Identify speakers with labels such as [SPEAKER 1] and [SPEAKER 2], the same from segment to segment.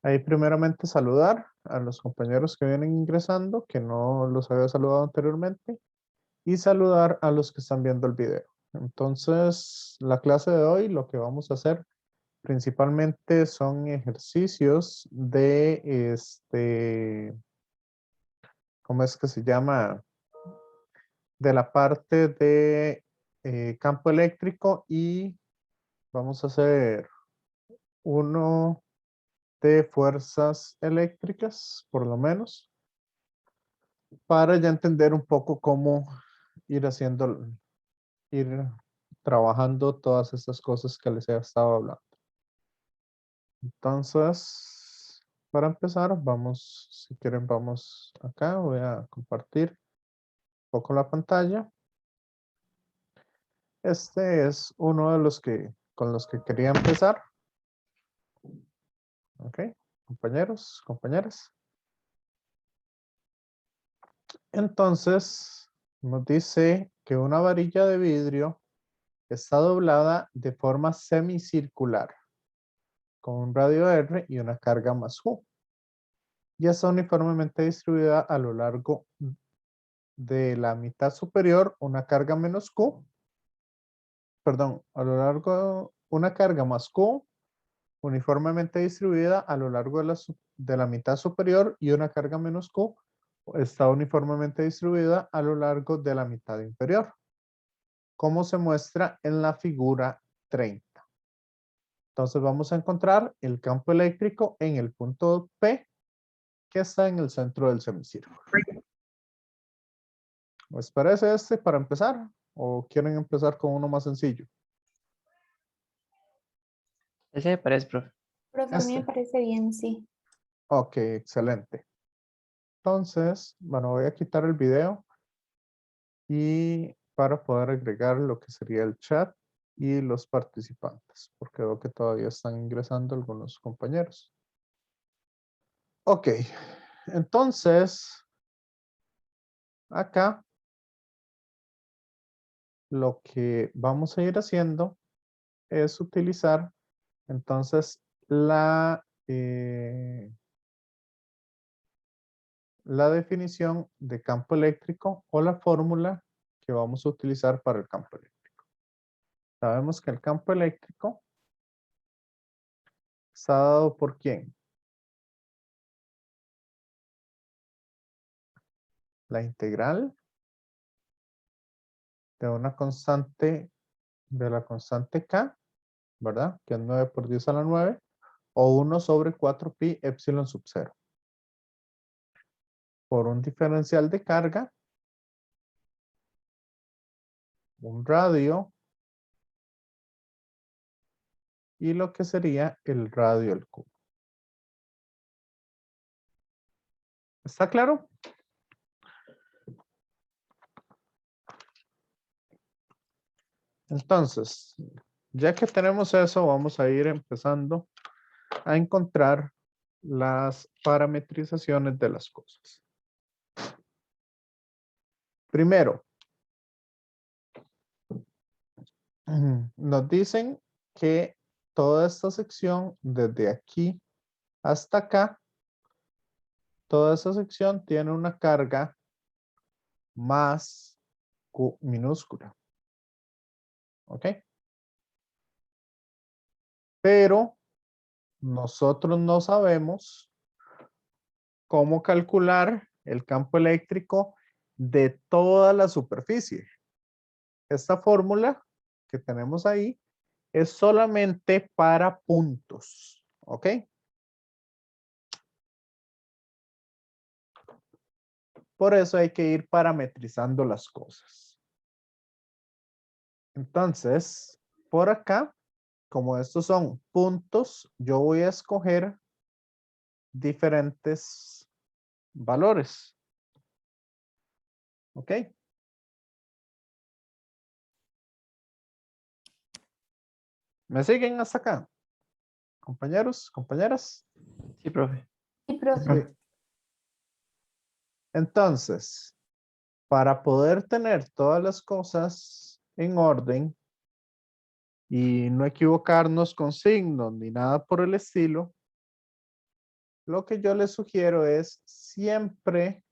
[SPEAKER 1] Ahí primeramente saludar a los compañeros que vienen ingresando, que no los había saludado anteriormente, y saludar a los que están viendo el video. Entonces, la clase de hoy lo que vamos a hacer principalmente son ejercicios de ¿cómo es que se llama? De la parte de campo eléctrico y vamos a hacer uno de fuerzas eléctricas, por lo menos, para ya entender un poco cómo ir haciendo, ir trabajando todas estas cosas que les he estado hablando. Entonces, para empezar, vamos, si quieren, vamos acá, voy a compartir un poco la pantalla. Este es uno de los que, con los que quería empezar. Ok, compañeros, compañeras. Entonces, nos dice que una varilla de vidrio está doblada de forma semicircular con un radio R y una carga más U. Y está uniformemente distribuida a lo largo de la mitad superior, una carga menos Q, perdón, a lo largo, una carga más Q, uniformemente distribuida a lo largo de la mitad superior y una carga menos Q está uniformemente distribuida a lo largo de la mitad inferior, como se muestra en la figura 30. Entonces vamos a encontrar el campo eléctrico en el punto P, que está en el centro del semicírculo. ¿Les parece este para empezar? ¿O quieren empezar con uno más sencillo?
[SPEAKER 2] Ese me parece, profe.
[SPEAKER 3] Profe, a mí me
[SPEAKER 1] Este.
[SPEAKER 3] parece bien, sí.
[SPEAKER 1] Ok, excelente. Entonces, bueno, voy a quitar el video y para poder agregar lo que sería el chat y los participantes, porque veo que todavía están ingresando algunos compañeros. Ok, entonces, acá lo que vamos a ir haciendo es utilizar entonces la definición de campo eléctrico o la fórmula que vamos a utilizar para el campo eléctrico. Sabemos que el campo eléctrico está dado por ¿quién? La integral de una constante, de la constante K, ¿verdad? Que es 9 por 10 a la 9, o 1 sobre 4 pi epsilon sub 0. Por un diferencial de carga, un radio, y lo que sería el radio al cubo. ¿Está claro? Entonces, ya que tenemos eso, vamos a ir empezando a encontrar las parametrizaciones de las cosas. Primero, nos dicen que toda esta sección, desde aquí hasta acá, toda esa sección tiene una carga más Q minúscula. ¿Ok? Pero nosotros no sabemos cómo calcular el campo eléctrico de toda la superficie. Esta fórmula que tenemos ahí es solamente para puntos. ¿Ok? Por eso hay que ir parametrizando las cosas. Entonces, por acá, como estos son puntos, yo voy a escoger diferentes valores. ¿Ok? ¿Me siguen hasta acá? Compañeros, compañeras.
[SPEAKER 2] Sí, profe.
[SPEAKER 3] Sí, profe.
[SPEAKER 1] Sí. Entonces, para poder tener todas las cosas en orden y no equivocarnos con signos ni nada por el estilo, lo que yo les sugiero es siempre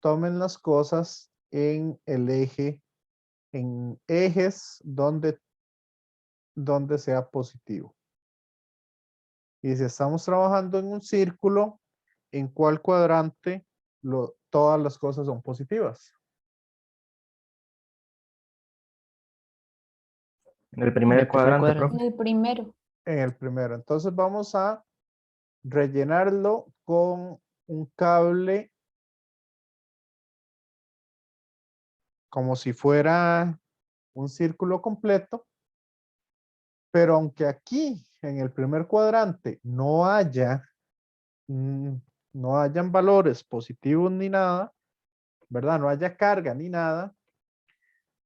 [SPEAKER 1] tomen las cosas en el eje, en ejes donde sea positivo. Y si estamos trabajando en un círculo, ¿en cuál cuadrante todas las cosas son positivas?
[SPEAKER 4] En el primer cuadrante, profe.
[SPEAKER 3] En el primero.
[SPEAKER 1] En el primero. Entonces vamos a rellenarlo con un cable como si fuera un círculo completo, pero aunque aquí en el primer cuadrante no haya, no hayan valores positivos ni nada, ¿verdad? No haya carga ni nada,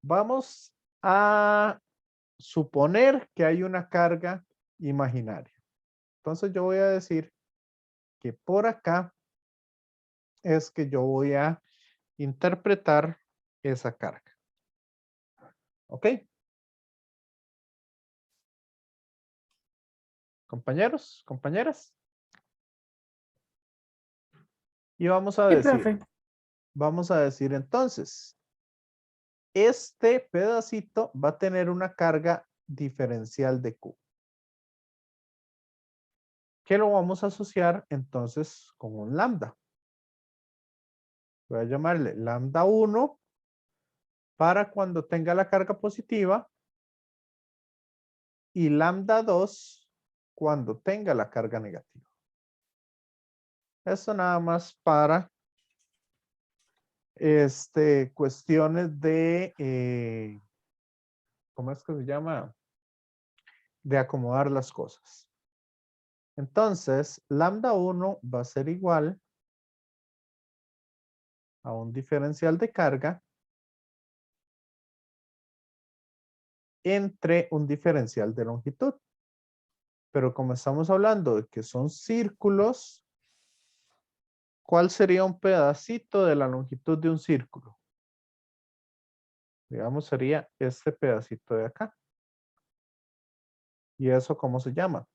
[SPEAKER 1] vamos a suponer que hay una carga imaginaria. Entonces yo voy a decir que por acá es que yo voy a interpretar esa carga. ¿Ok? Compañeros, compañeras. Y vamos a
[SPEAKER 2] Sí,
[SPEAKER 1] decir,
[SPEAKER 2] profe.
[SPEAKER 1] vamos a decir entonces, este pedacito va a tener una carga diferencial de Q. Que lo vamos a asociar entonces con un lambda. Voy a llamarle lambda 1 para cuando tenga la carga positiva y lambda 2 cuando tenga la carga negativa. Esto nada más para cuestiones de, ¿cómo es que se llama? De acomodar las cosas. Entonces, lambda 1 va a ser igual a un diferencial de carga entre un diferencial de longitud. Pero como estamos hablando de que son círculos, ¿cuál sería un pedacito de la longitud de un círculo? Digamos, sería este pedacito de acá. ¿Y eso cómo se llama?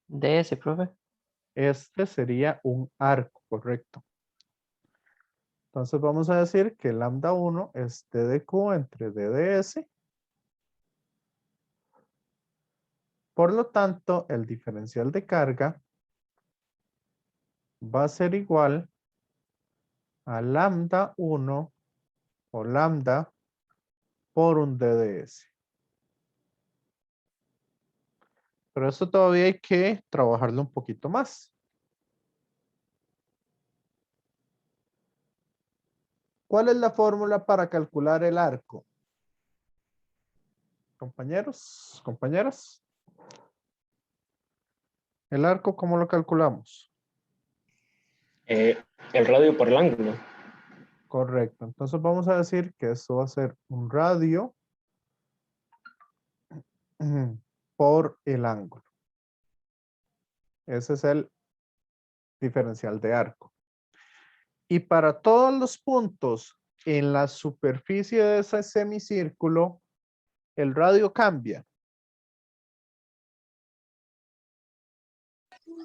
[SPEAKER 2] DS, profe.
[SPEAKER 1] Este sería un arco, correcto. Entonces vamos a decir que lambda 1 es d de q entre d de s. Por lo tanto, el diferencial de carga va a ser igual a lambda 1 o lambda por un d de s. Pero esto todavía hay que trabajarlo un poquito más. ¿Cuál es la fórmula para calcular el arco? Compañeros, compañeras. ¿El arco cómo lo calculamos?
[SPEAKER 5] El radio por el ángulo.
[SPEAKER 1] Correcto. Entonces vamos a decir que esto va a ser un radio por el ángulo. Ese es el diferencial de arco. Y para todos los puntos en la superficie de ese semicírculo, el radio cambia.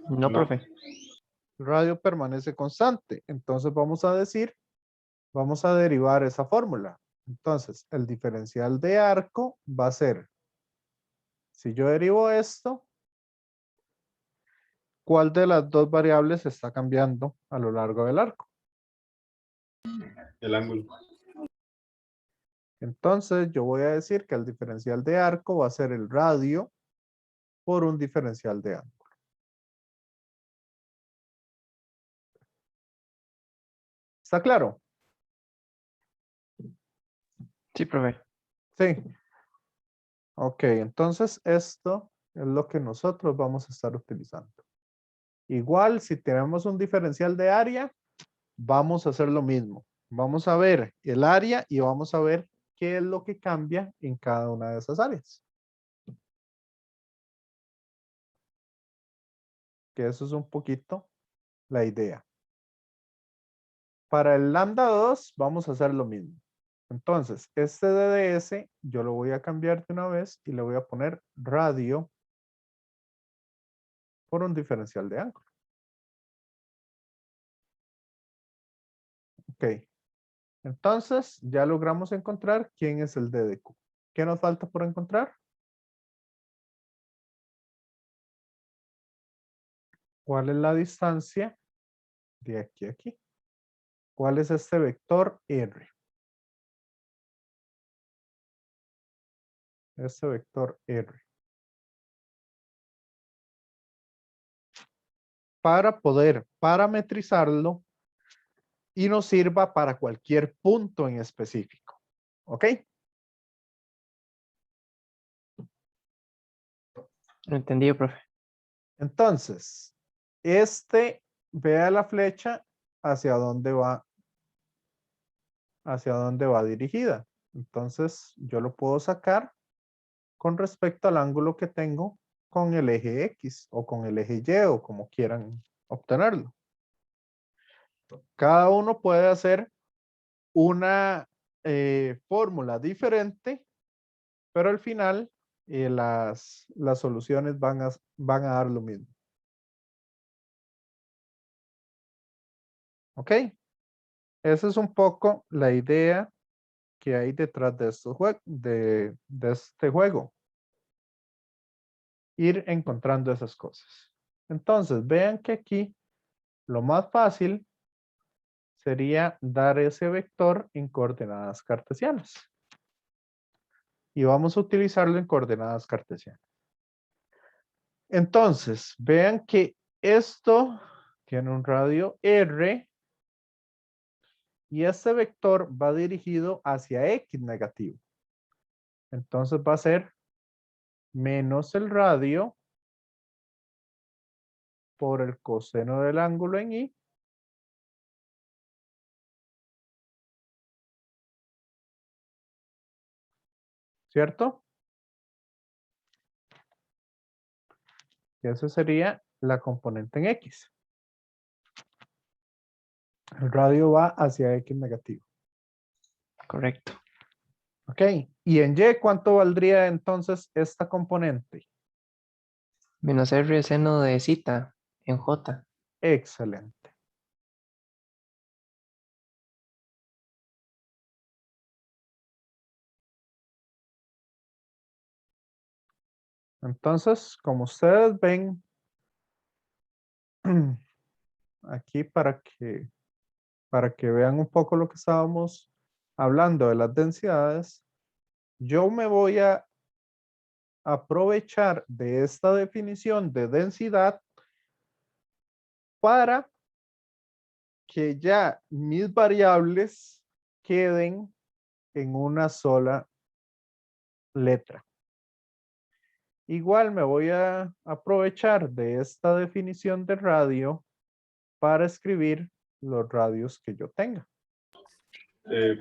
[SPEAKER 2] No,
[SPEAKER 5] No.
[SPEAKER 2] profe.
[SPEAKER 1] El radio permanece constante. Entonces vamos a decir, vamos a derivar esa fórmula. Entonces, el diferencial de arco va a ser, si yo derivo esto, ¿cuál de las dos variables está cambiando a lo largo del arco?
[SPEAKER 5] El ángulo.
[SPEAKER 1] Entonces, yo voy a decir que el diferencial de arco va a ser el radio por un diferencial de ángulo. ¿Está claro?
[SPEAKER 2] Sí, profe.
[SPEAKER 1] Sí. Ok, entonces esto es lo que nosotros vamos a estar utilizando. Igual, si tenemos un diferencial de área, vamos a hacer lo mismo. Vamos a ver el área y vamos a ver qué es lo que cambia en cada una de esas áreas. Que eso es un poquito la idea. Para el lambda 2 vamos a hacer lo mismo. Entonces, este DDS yo lo voy a cambiar de una vez y le voy a poner radio por un diferencial de ángulo. Ok. Entonces, ya logramos encontrar quién es el D de Q. ¿Qué nos falta por encontrar? ¿Cuál es la distancia de aquí a aquí? ¿Cuál es este vector R? Este vector R. Para poder parametrizarlo y nos sirva para cualquier punto en específico. ¿Ok?
[SPEAKER 2] Entendido, profe.
[SPEAKER 1] Entonces, vea la flecha hacia dónde va dirigida. Entonces, yo lo puedo sacar con respecto al ángulo que tengo con el eje X o con el eje Y o como quieran obtenerlo. Cada uno puede hacer una fórmula diferente, pero al final las soluciones van a dar lo mismo. ¿Ok? Esa es un poco la idea que hay detrás de este juego. Ir encontrando esas cosas. Entonces, vean que aquí lo más fácil sería dar ese vector en coordenadas cartesianas. Y vamos a utilizarlo en coordenadas cartesianas. Entonces, vean que esto tiene un radio R y este vector va dirigido hacia X negativo. Entonces va a ser menos el radio por el coseno del ángulo en Y ¿cierto? Y eso sería la componente en X. El radio va hacia X negativo.
[SPEAKER 2] Correcto.
[SPEAKER 1] Ok. Y en Y, ¿cuánto valdría entonces esta componente?
[SPEAKER 2] Menos R seno de zeta en J.
[SPEAKER 1] Excelente. Entonces, como ustedes ven, aquí para que vean un poco lo que estábamos hablando de las densidades, yo me voy a aprovechar de esta definición de densidad para que ya mis variables queden en una sola letra. Igual me voy a aprovechar de esta definición de radio para escribir los radios que yo tenga.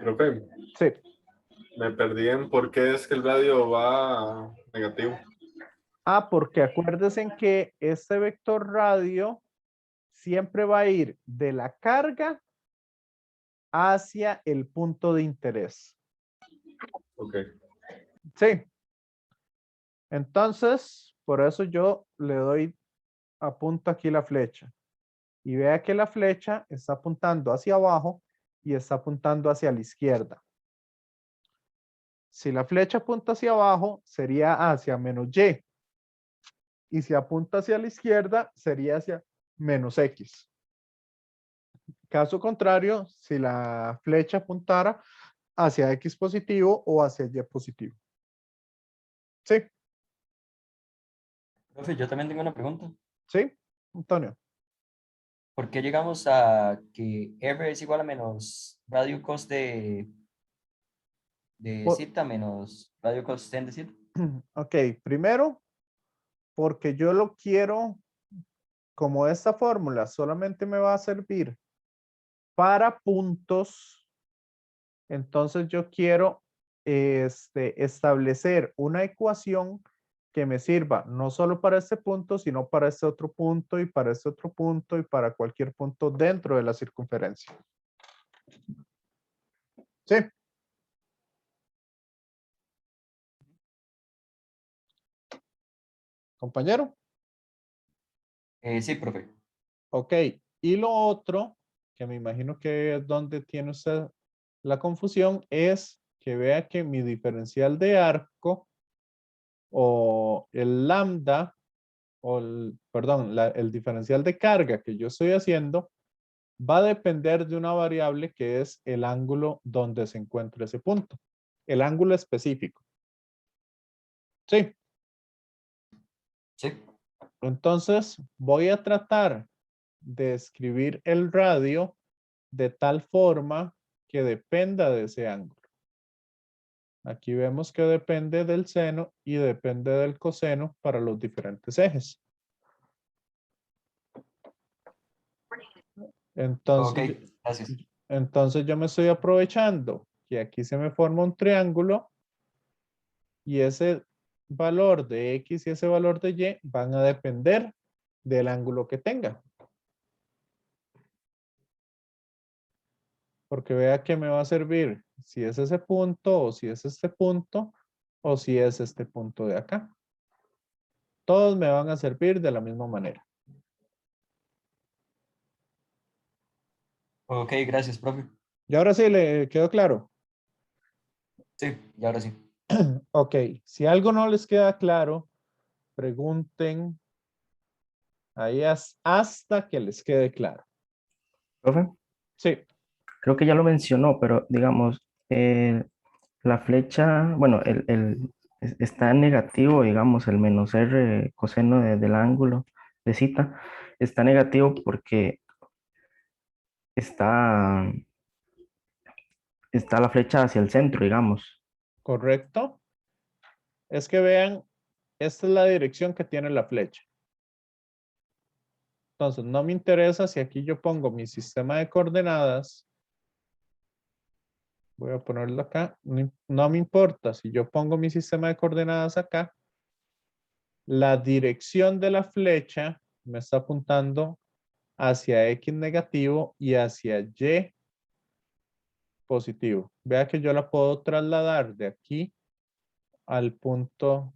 [SPEAKER 5] Profe,
[SPEAKER 1] Sí,
[SPEAKER 5] me perdí en por qué es que el radio va negativo.
[SPEAKER 1] porque acuérdense que este vector radio siempre va a ir de la carga hacia el punto de interés.
[SPEAKER 5] Ok.
[SPEAKER 1] Sí. Entonces, por eso yo le doy, apunto aquí la flecha. Y vea que la flecha está apuntando hacia abajo y está apuntando hacia la izquierda. Si la flecha apunta hacia abajo, sería hacia menos Y. Y si apunta hacia la izquierda, sería hacia menos X. Caso contrario, si la flecha apuntara hacia X positivo o hacia Y positivo. ¿Sí?
[SPEAKER 6] Profe, yo también tengo una pregunta.
[SPEAKER 1] ¿Sí? Antonio.
[SPEAKER 6] ¿Por qué llegamos a que R es igual a menos radio cos de
[SPEAKER 1] Por-
[SPEAKER 6] zeta menos radio cos ten de zeta?
[SPEAKER 1] Ok, primero, porque yo lo quiero, como esta fórmula solamente me va a servir para puntos, entonces yo quiero establecer una ecuación que me sirva no solo para este punto, sino para este otro punto y para este otro punto y para cualquier punto dentro de la circunferencia. ¿Sí? Compañero.
[SPEAKER 6] Sí, profe.
[SPEAKER 1] Ok, y lo otro, que me imagino que es donde tiene usted la confusión, es que vea que mi diferencial de arco o el lambda, perdón, el diferencial de carga que yo estoy haciendo va a depender de una variable que es el ángulo donde se encuentra ese punto, el ángulo específico. Sí,
[SPEAKER 6] Sí.
[SPEAKER 1] entonces voy a tratar de escribir el radio de tal forma que dependa de ese ángulo. Aquí vemos que depende del seno y depende del coseno para los diferentes ejes.
[SPEAKER 6] Ok,
[SPEAKER 1] Entonces,
[SPEAKER 6] gracias.
[SPEAKER 1] entonces yo me estoy aprovechando que aquí se me forma un triángulo y ese valor de X y ese valor de Y van a depender del ángulo que tenga. Porque vea que me va a servir si es ese punto o si es este punto o si es este punto de acá. Todos me van a servir de la misma manera.
[SPEAKER 6] Ok, gracias, profe.
[SPEAKER 1] Y ahora sí le quedó claro.
[SPEAKER 6] Sí, y ahora sí.
[SPEAKER 1] Ok, si algo no les queda claro, pregunten ahí hasta que les quede claro.
[SPEAKER 4] Profe,
[SPEAKER 1] Sí,
[SPEAKER 4] creo que ya lo mencionó, pero digamos, la flecha, bueno, está en negativo, digamos, el menos R coseno del ángulo de cita, está negativo porque está, está la flecha hacia el centro, digamos.
[SPEAKER 1] correcto. Es que vean, esta es la dirección que tiene la flecha. Entonces, no me interesa si aquí yo pongo mi sistema de coordenadas. Voy a ponerlo acá. No me importa si yo pongo mi sistema de coordenadas acá. La dirección de la flecha me está apuntando hacia X negativo y hacia Y positivo. Vea que yo la puedo trasladar de aquí al punto,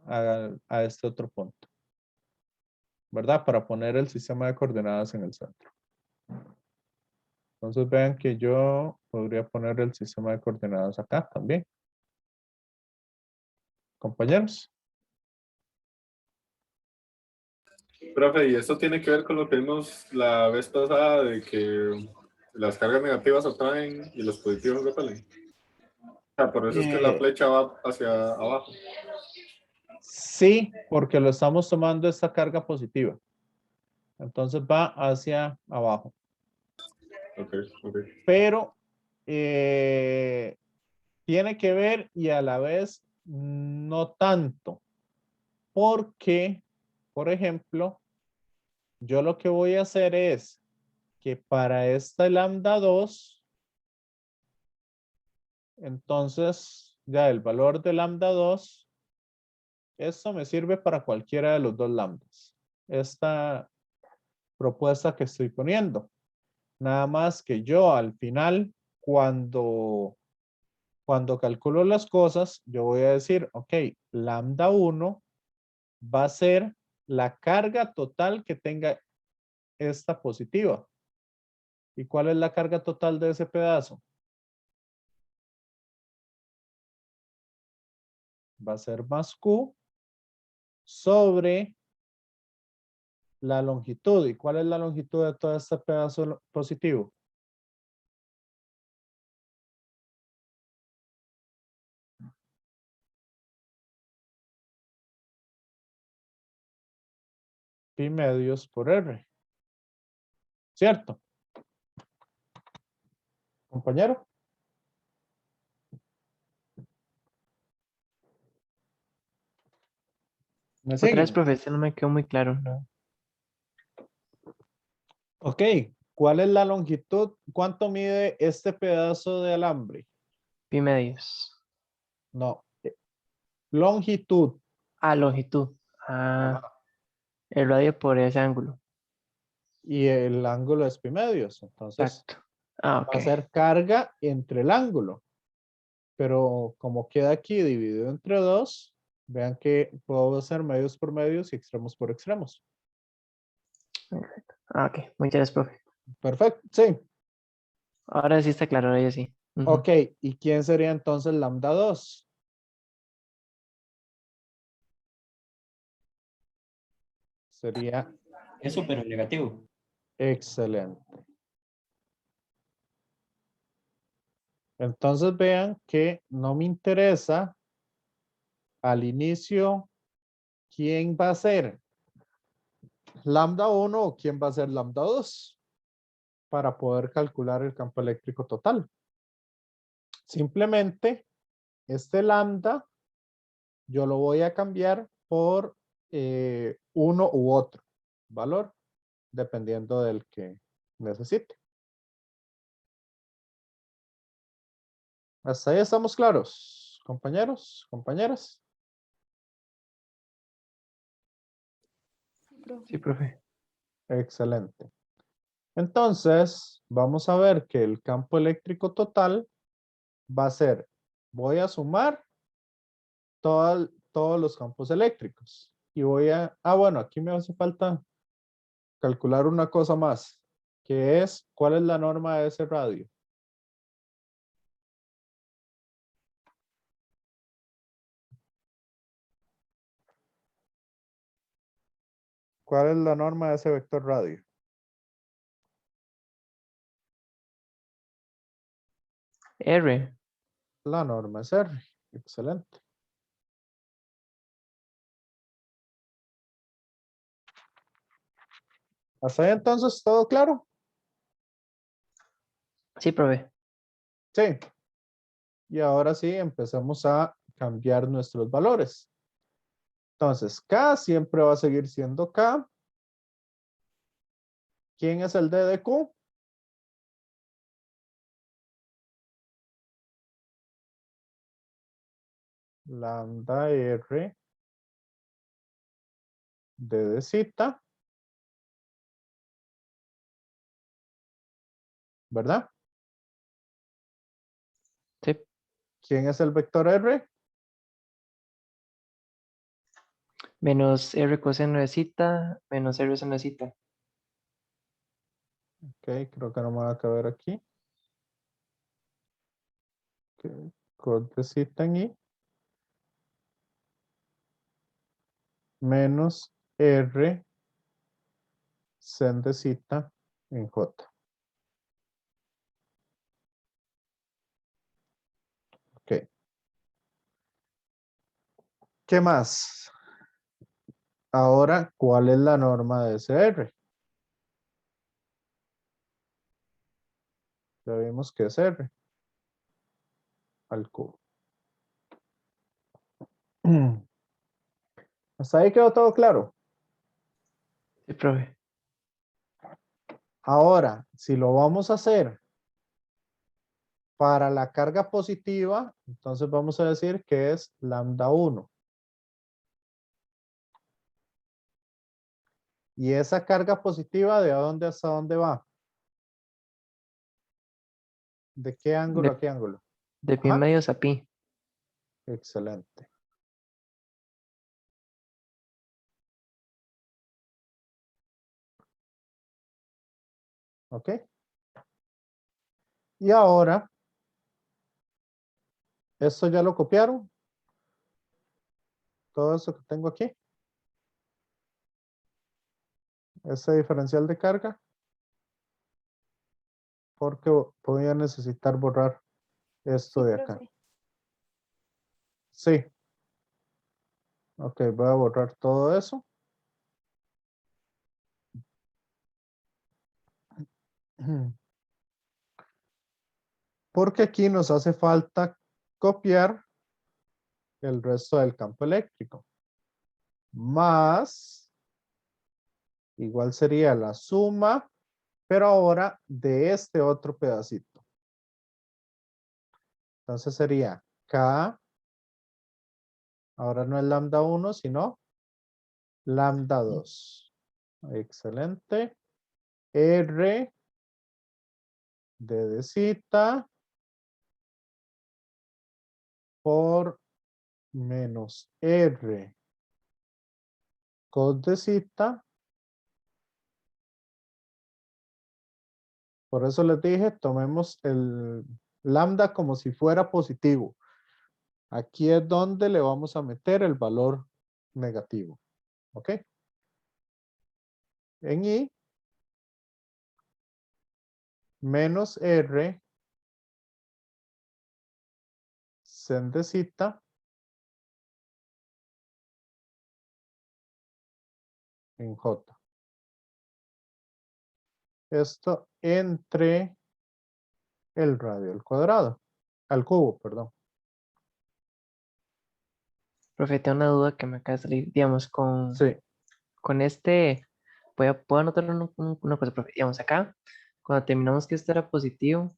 [SPEAKER 1] a este otro punto, ¿verdad? Para poner el sistema de coordenadas en el centro. Entonces vean que yo podría poner el sistema de coordenadas acá también. Compañeros.
[SPEAKER 5] Profe, y esto tiene que ver con lo que vimos la vez pasada de que las cargas negativas atraen y los positivos repelen. O sea, por eso es que la
[SPEAKER 1] Eh,
[SPEAKER 5] flecha va hacia abajo.
[SPEAKER 1] Sí, porque lo estamos tomando esta carga positiva. Entonces va hacia abajo.
[SPEAKER 5] Ok, ok.
[SPEAKER 1] Pero tiene que ver y a la vez no tanto. Porque, por ejemplo, yo lo que voy a hacer es que para esta lambda 2, entonces ya el valor de lambda 2, esto me sirve para cualquiera de los dos lambdas. Esta propuesta que estoy poniendo. Nada más que yo al final, cuando calculo las cosas, yo voy a decir, ok, lambda 1 va a ser la carga total que tenga esta positiva. ¿Y cuál es la carga total de ese pedazo? Va a ser más Q sobre la longitud. ¿Y cuál es la longitud de todo este pedazo positivo? Pi medios por R. ¿Cierto? Compañero. ¿Me
[SPEAKER 2] Otra vez,
[SPEAKER 1] siguen?
[SPEAKER 2] profesor, no me quedó muy claro, ¿no?
[SPEAKER 1] Ok. ¿Cuál es la longitud? ¿Cuánto mide este pedazo de alambre?
[SPEAKER 2] Pi medios.
[SPEAKER 1] No. Longitud.
[SPEAKER 2] Ah, longitud. Ah,
[SPEAKER 1] Ajá.
[SPEAKER 2] el radio por ese ángulo.
[SPEAKER 1] Y el ángulo es pi medios. Entonces
[SPEAKER 2] Exacto. Ah,
[SPEAKER 1] va a
[SPEAKER 2] ok.
[SPEAKER 1] ser carga entre el ángulo. Pero como queda aquí dividido entre dos, vean que puedo hacer medios por medios y extremos por extremos.
[SPEAKER 2] Ah, ok. Muchas gracias, profe.
[SPEAKER 1] Perfecto, sí.
[SPEAKER 2] Ahora sí está claro, ahora ya sí. Ujú.
[SPEAKER 1] Ok, ¿y quién sería entonces lambda 2? Sería
[SPEAKER 6] Eso, pero negativo.
[SPEAKER 1] excelente. Entonces vean que no me interesa al inicio quién va a ser lambda 1 o quién va a ser lambda 2 para poder calcular el campo eléctrico total. Simplemente este lambda yo lo voy a cambiar por uno u otro valor, dependiendo del que necesite. Hasta ahí estamos claros, compañeros, compañeras.
[SPEAKER 3] Sí, profe.
[SPEAKER 2] Sí, profe.
[SPEAKER 1] Excelente. Entonces, vamos a ver que el campo eléctrico total va a ser, voy a sumar todos los campos eléctricos. Y voy a, bueno, aquí me hace falta calcular una cosa más, que es, ¿cuál es la norma de ese radio? ¿Cuál es la norma de ese vector radio?
[SPEAKER 2] R.
[SPEAKER 1] La norma es R. Excelente. ¿Hasta ahí entonces todo claro?
[SPEAKER 2] Sí, profe.
[SPEAKER 1] Sí. Y ahora sí, empezamos a cambiar nuestros valores. Entonces, K siempre va a seguir siendo K. ¿Quién es el D de Q? Lambda R de zeta, ¿verdad?
[SPEAKER 2] Sí.
[SPEAKER 1] ¿Quién es el vector R?
[SPEAKER 2] Menos R coseno de zeta, menos R seno de zeta.
[SPEAKER 1] Ok, creo que no me va a caber aquí. Okay. Cos de zeta en I. Menos R sen de zeta en J. Ok. ¿Qué más? Ahora, ¿cuál es la norma de ese R? Ya vimos que es R al cubo. ¿Hasta ahí quedó todo claro?
[SPEAKER 2] Sí, profe.
[SPEAKER 1] Ahora, si lo vamos a hacer para la carga positiva, entonces vamos a decir que es lambda 1. ¿Y esa carga positiva de dónde hasta dónde va? ¿De qué ángulo a
[SPEAKER 2] De,
[SPEAKER 1] qué ángulo?
[SPEAKER 2] de pi
[SPEAKER 1] Ajá,
[SPEAKER 2] medios a pi.
[SPEAKER 1] excelente. ¿Ok? Y ahora, ¿esto ya lo copiaron? Todo eso que tengo aquí. Ese diferencial de carga. Porque voy a necesitar borrar esto
[SPEAKER 3] Sí,
[SPEAKER 1] de acá.
[SPEAKER 3] profe.
[SPEAKER 1] Sí. Ok, voy a borrar todo eso. Porque aquí nos hace falta copiar el resto del campo eléctrico. Más, igual sería la suma, pero ahora de este otro pedacito. Entonces sería K, ahora no es lambda 1, sino lambda 2. Excelente. R de zeta por menos R cos de zeta Por eso les dije, tomemos el lambda como si fuera positivo. Aquí es donde le vamos a meter el valor negativo. ¿Ok? En I, menos R, sen de zeta, en J. Esto entre el radio al cuadrado, al cubo, perdón.
[SPEAKER 2] Profe, tengo una duda que me acaba de salir, digamos,
[SPEAKER 1] Sí,
[SPEAKER 2] con este, puedo anotar una cosa, profe, digamos, acá, cuando terminamos que esto era positivo,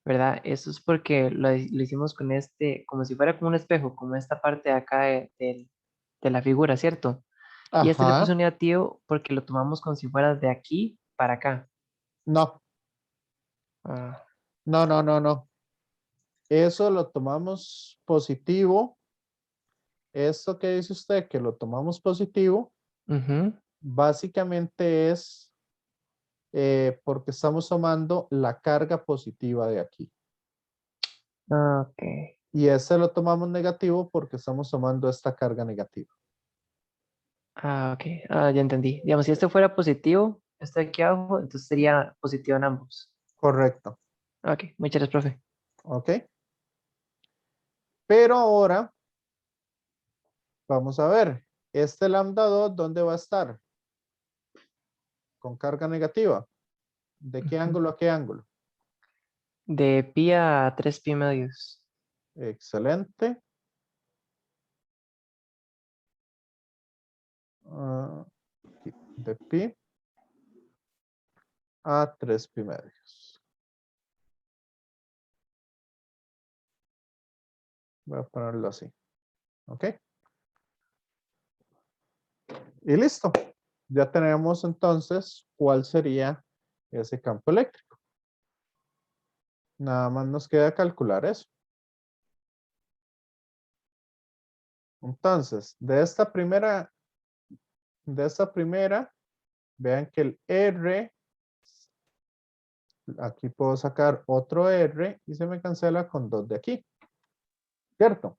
[SPEAKER 2] ¿verdad? Eso es porque lo hicimos con este, como si fuera como un espejo, como esta parte de acá de la figura, ¿cierto? Y este le puse
[SPEAKER 1] ajá,
[SPEAKER 2] un negativo porque lo tomamos como si fuera de aquí para acá.
[SPEAKER 1] no,
[SPEAKER 2] Ah,
[SPEAKER 1] no. Eso lo tomamos positivo. Esto que dice usted que lo tomamos positivo,
[SPEAKER 2] ujú.
[SPEAKER 1] básicamente es porque estamos tomando la carga positiva de aquí.
[SPEAKER 2] Ok.
[SPEAKER 1] Y ese lo tomamos negativo porque estamos tomando esta carga negativa.
[SPEAKER 2] Ok. Ya entendí. Digamos, si este fuera positivo, este de aquí abajo, entonces sería positivo en ambos.
[SPEAKER 1] Correcto.
[SPEAKER 2] Ok, muchas gracias, profe.
[SPEAKER 1] ¿Ok? Pero ahora, vamos a ver, este lambda 2, ¿dónde va a estar? Con carga negativa. ¿De qué
[SPEAKER 2] Ujú.
[SPEAKER 1] ángulo a qué ángulo?
[SPEAKER 2] De pi a 3 pi medios.
[SPEAKER 1] Excelente. Ah, de pi a 3 pi medios. Voy a ponerlo así. ¿Ok? Y listo. Ya tenemos entonces cuál sería ese campo eléctrico. Nada más nos queda calcular eso. Entonces, de esta primera, vean que el R, aquí puedo sacar otro R y se me cancela con 2 de aquí. ¿Cierto?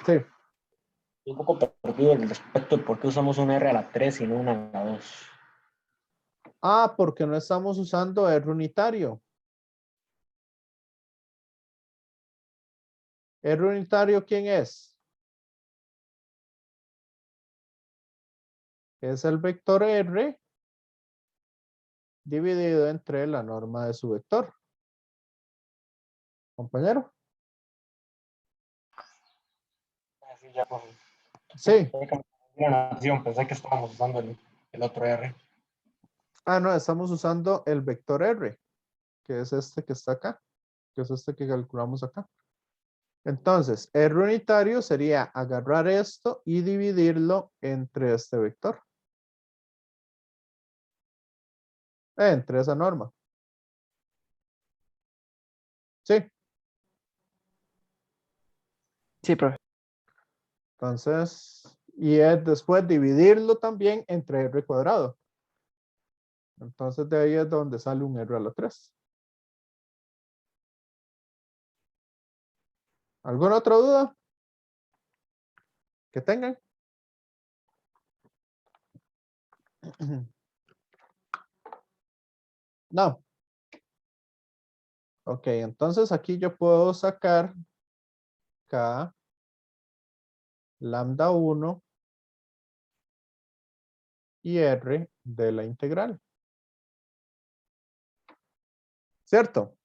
[SPEAKER 1] Sí.
[SPEAKER 7] Un poco perdido al respecto de por qué usamos una R a la 3 y no una a la 2.
[SPEAKER 1] Ah, porque no estamos usando R unitario. ¿R unitario quién es? Es el vector R dividido entre la norma de su vector. Compañero.
[SPEAKER 7] Así ya, pues,
[SPEAKER 1] Sí.
[SPEAKER 7] la notación, pensé que estábamos usando el otro R.
[SPEAKER 1] Ah, no, estamos usando el vector R, que es este que está acá, que es este que calculamos acá. Entonces, R unitario sería agarrar esto y dividirlo entre este vector. Entre esa norma. Sí.
[SPEAKER 2] Sí, profe.
[SPEAKER 1] Entonces, y es después dividirlo también entre R cuadrado. Entonces, de ahí es donde sale un R a la 3. ¿Alguna otra duda que tengan? No. Ok, entonces aquí yo puedo sacar K lambda 1 y R de la integral. ¿Cierto?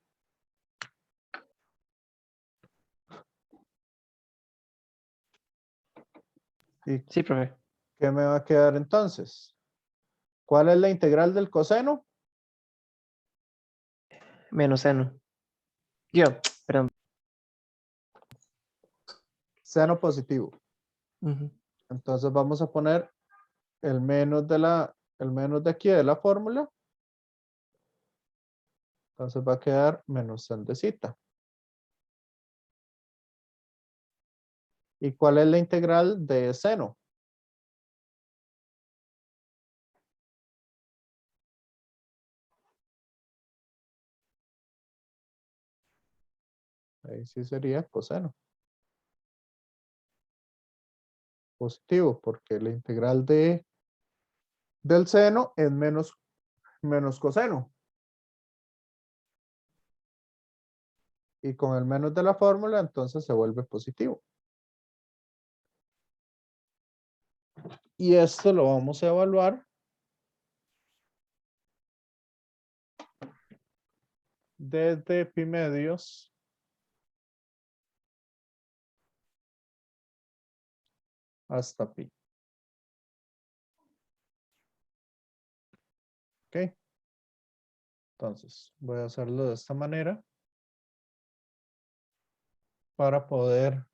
[SPEAKER 1] ¿Y
[SPEAKER 2] Sí, profe.
[SPEAKER 1] qué me va a quedar entonces? ¿Cuál es la integral del coseno?
[SPEAKER 2] Menos seno. Yo, perdón.
[SPEAKER 1] Seno positivo.
[SPEAKER 2] Ujú.
[SPEAKER 1] Entonces vamos a poner el menos de aquí de la fórmula. Entonces va a quedar menos sen de zeta. ¿Y cuál es la integral de seno? Ahí sí sería coseno. Positivo, porque la integral del seno es menos coseno. Y con el menos de la fórmula, entonces se vuelve positivo. Y esto lo vamos a evaluar desde pi medios hasta pi. ¿Ok? Entonces, voy a hacerlo de esta manera para poder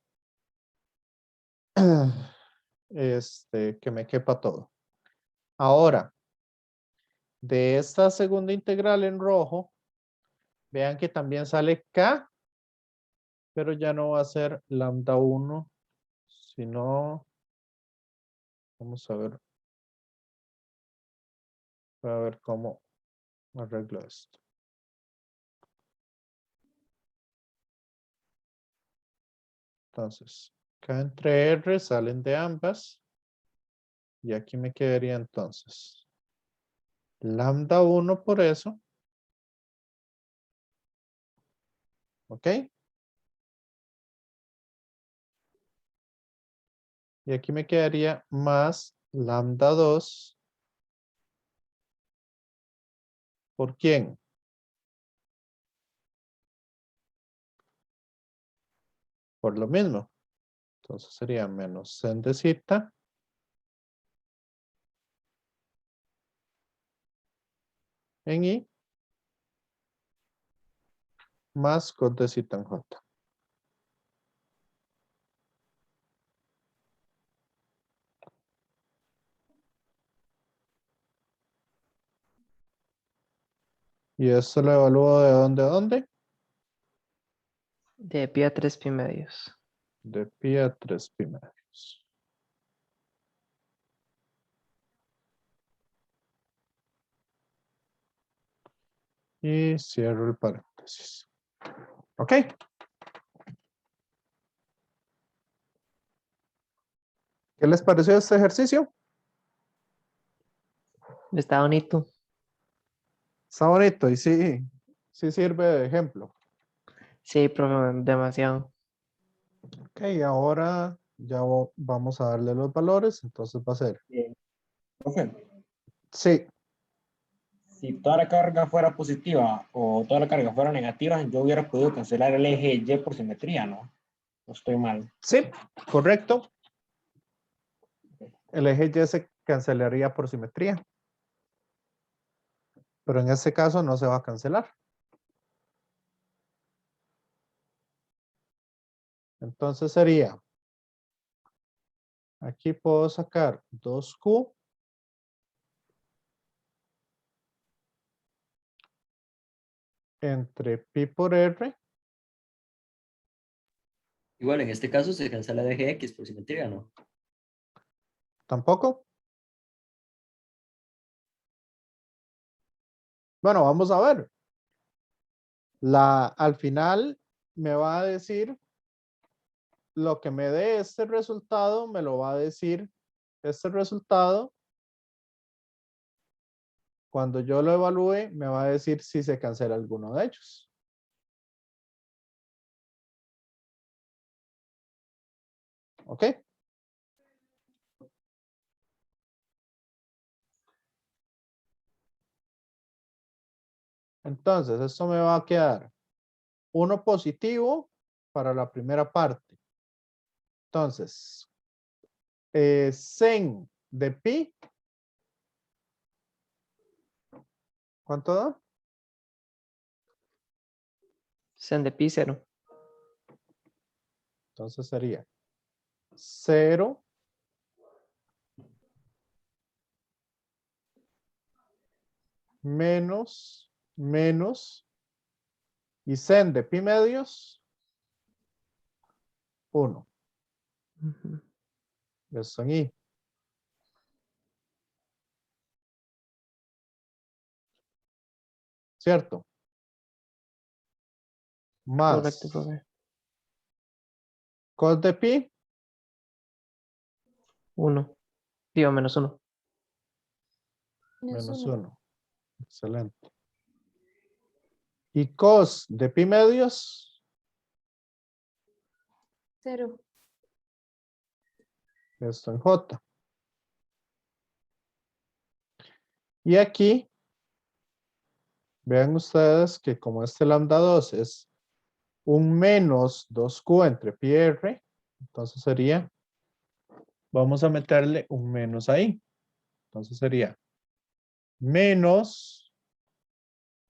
[SPEAKER 1] que me quepa todo. Ahora, de esta segunda integral en rojo, vean que también sale k, pero ya no va a ser lambda 1, sino, vamos a ver cómo arreglo esto. Entonces, k entre r salen de ambas. Y aquí me quedaría entonces lambda 1 por eso. ¿Ok? Y aquí me quedaría más lambda 2. ¿Por quién? Por lo mismo. Entonces sería menos sen de zeta en i más cos de zeta en j. Y esto lo evalúo de dónde a dónde.
[SPEAKER 2] De pi a 3 pi medios.
[SPEAKER 1] De pi a 3 pi medios. Y cierro el paréntesis. ¿Ok? ¿Qué les pareció este ejercicio?
[SPEAKER 2] Está bonito.
[SPEAKER 1] Está bonito y sí sirve de ejemplo.
[SPEAKER 2] Sí, profe, demasiado.
[SPEAKER 1] Ok, ahora ya vamos a darle los valores, entonces va a ser.
[SPEAKER 7] Profe,
[SPEAKER 1] Sí,
[SPEAKER 7] si toda la carga fuera positiva o toda la carga fuera negativa, yo hubiera podido cancelar el eje Y por simetría, ¿no? No estoy mal.
[SPEAKER 1] sí, correcto. El eje Y se cancelaría por simetría. Pero en este caso no se va a cancelar. Entonces sería, aquí puedo sacar 2Q entre pi por R.
[SPEAKER 6] Igual, en este caso se cancela el eje X por simetría, ¿no?
[SPEAKER 1] Tampoco. Bueno, vamos a ver. Al final me va a decir lo que me dé este resultado, me lo va a decir este resultado. Cuando yo lo evalúe, me va a decir si se cancela alguno de ellos. ¿Ok? Entonces, esto me va a quedar 1 positivo para la primera parte. Entonces, sen de pi, ¿cuánto da?
[SPEAKER 2] Sen de pi 0.
[SPEAKER 1] Entonces sería 0 menos y sen de pi medios 1. Eso son i. ¿Cierto?
[SPEAKER 2] Correcto,
[SPEAKER 1] Más
[SPEAKER 2] profe.
[SPEAKER 1] Cos de pi,
[SPEAKER 2] 1. Digo, menos 1.
[SPEAKER 1] menos 1. Excelente. Y cos de pi medios,
[SPEAKER 3] 0.
[SPEAKER 1] esto en J. Y aquí, vean ustedes que como este lambda 2 es un menos 2Q entre pi y R, entonces sería, vamos a meterle un menos ahí. Entonces sería menos,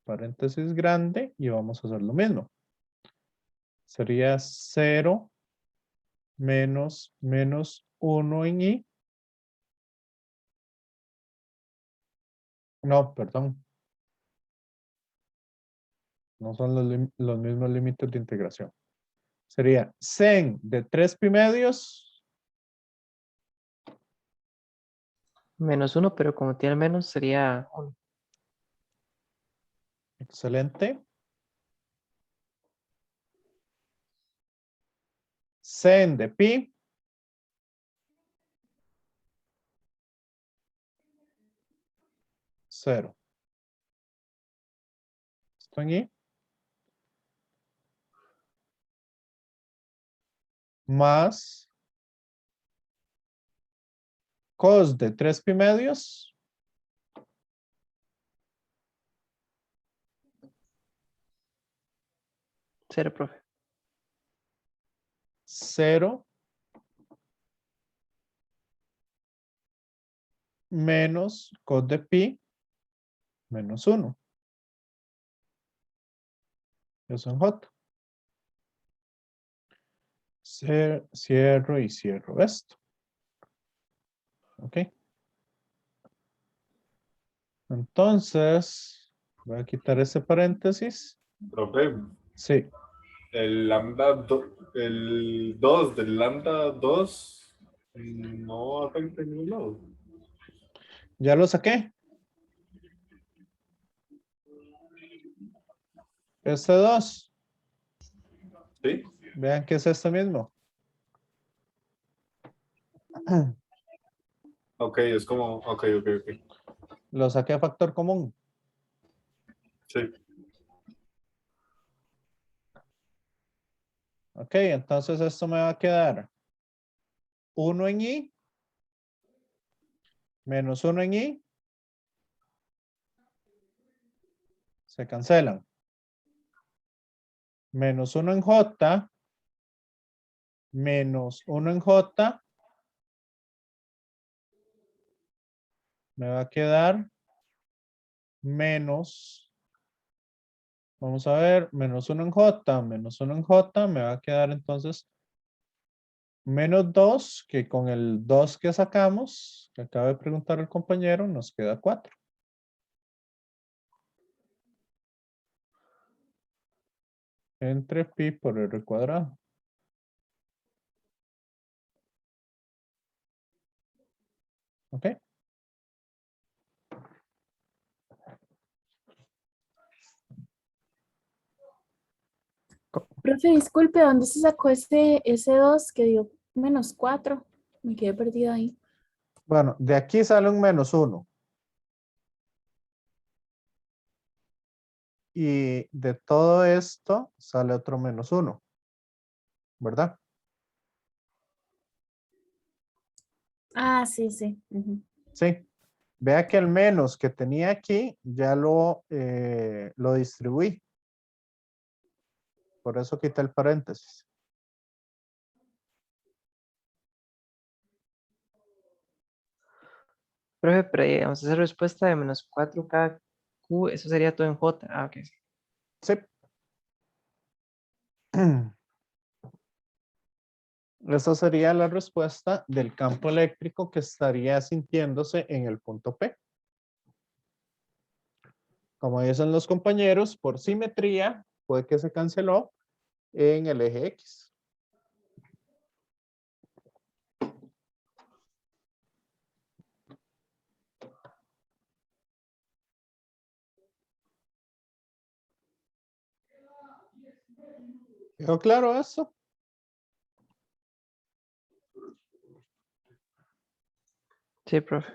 [SPEAKER 1] paréntesis grande, y vamos a hacer lo mismo. Sería 0 menos 1 en i. No, perdón. No son los mismos límites de integración. Sería sen de 3 pi medios.
[SPEAKER 2] Menos 1, pero como tiene menos sería 1.
[SPEAKER 1] Excelente. Sen de pi. Cero. Esto en i. Más cos de 3 pi medios.
[SPEAKER 2] 0, profe.
[SPEAKER 1] 0 menos cos de pi menos 1. Eso en J. Cierro y cierro esto. Ok. Entonces, voy a quitar ese paréntesis.
[SPEAKER 5] Profe,
[SPEAKER 1] Sí.
[SPEAKER 5] el el 2 del lambda 2 no afecta en ningún lado.
[SPEAKER 1] Ya lo saqué. Este 2.
[SPEAKER 5] ¿Sí?
[SPEAKER 1] Vean que es este mismo.
[SPEAKER 5] Ok, es como, ok.
[SPEAKER 1] Lo saqué a factor común.
[SPEAKER 5] Sí,
[SPEAKER 1] Ok, entonces esto me va a quedar 1 en i menos 1 en i. Se cancelan. Menos 1 en j. Menos 1 en j. Me va a quedar menos, vamos a ver, menos 1 en j, menos 1 en j, me va a quedar entonces menos 2, que con el 2 que sacamos, que acaba de preguntar el compañero, nos queda 4. Entre pi por r cuadrado. ¿Ok?
[SPEAKER 3] Profe, disculpe, ¿dónde se sacó ese 2 que dio -4? Me quedé perdida ahí.
[SPEAKER 1] Bueno, de aquí sale un menos 1. Y de todo esto sale otro menos 1. ¿Verdad?
[SPEAKER 3] Ah, sí, sí. Ujú.
[SPEAKER 1] Sí. Vea que el menos que tenía aquí ya lo distribuí. Por eso quité el paréntesis.
[SPEAKER 2] Profe, pero vamos a hacer respuesta de menos 4 cada Q. Eso sería todo en J. Ah, ok.
[SPEAKER 1] Sí. Esa sería la respuesta del campo eléctrico que estaría sintiéndose en el punto P. Como dicen los compañeros, por simetría, puede que se canceló en el eje X. ¿Quedó claro eso?
[SPEAKER 2] Sí, profe.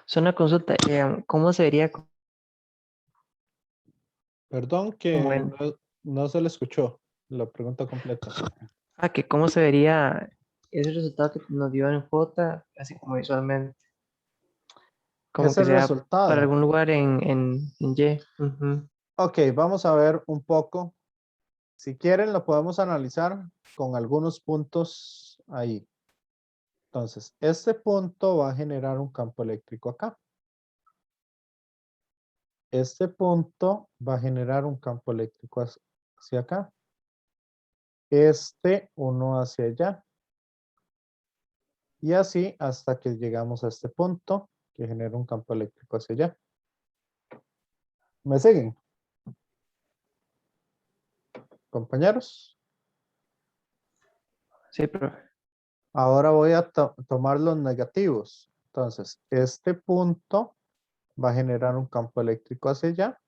[SPEAKER 2] Es una consulta. ¿Cómo se vería
[SPEAKER 1] Perdón
[SPEAKER 2] como
[SPEAKER 1] que
[SPEAKER 2] en,
[SPEAKER 1] no se le escuchó la pregunta completa.
[SPEAKER 2] que cómo se vería ese resultado que nos dio en J, así como visualmente? Como
[SPEAKER 1] Ese
[SPEAKER 2] que sea para
[SPEAKER 1] resultado.
[SPEAKER 2] algún lugar en Y. Ujú.
[SPEAKER 1] Ok, vamos a ver un poco. Si quieren, lo podemos analizar con algunos puntos ahí. Entonces, este punto va a generar un campo eléctrico acá. Este punto va a generar un campo eléctrico hacia acá. Este uno hacia allá. Y así hasta que llegamos a este punto que genera un campo eléctrico hacia allá. ¿Me siguen, compañeros?
[SPEAKER 2] Sí, profe.
[SPEAKER 1] Ahora voy a tomar los negativos. Entonces, este punto va a generar un campo eléctrico hacia allá.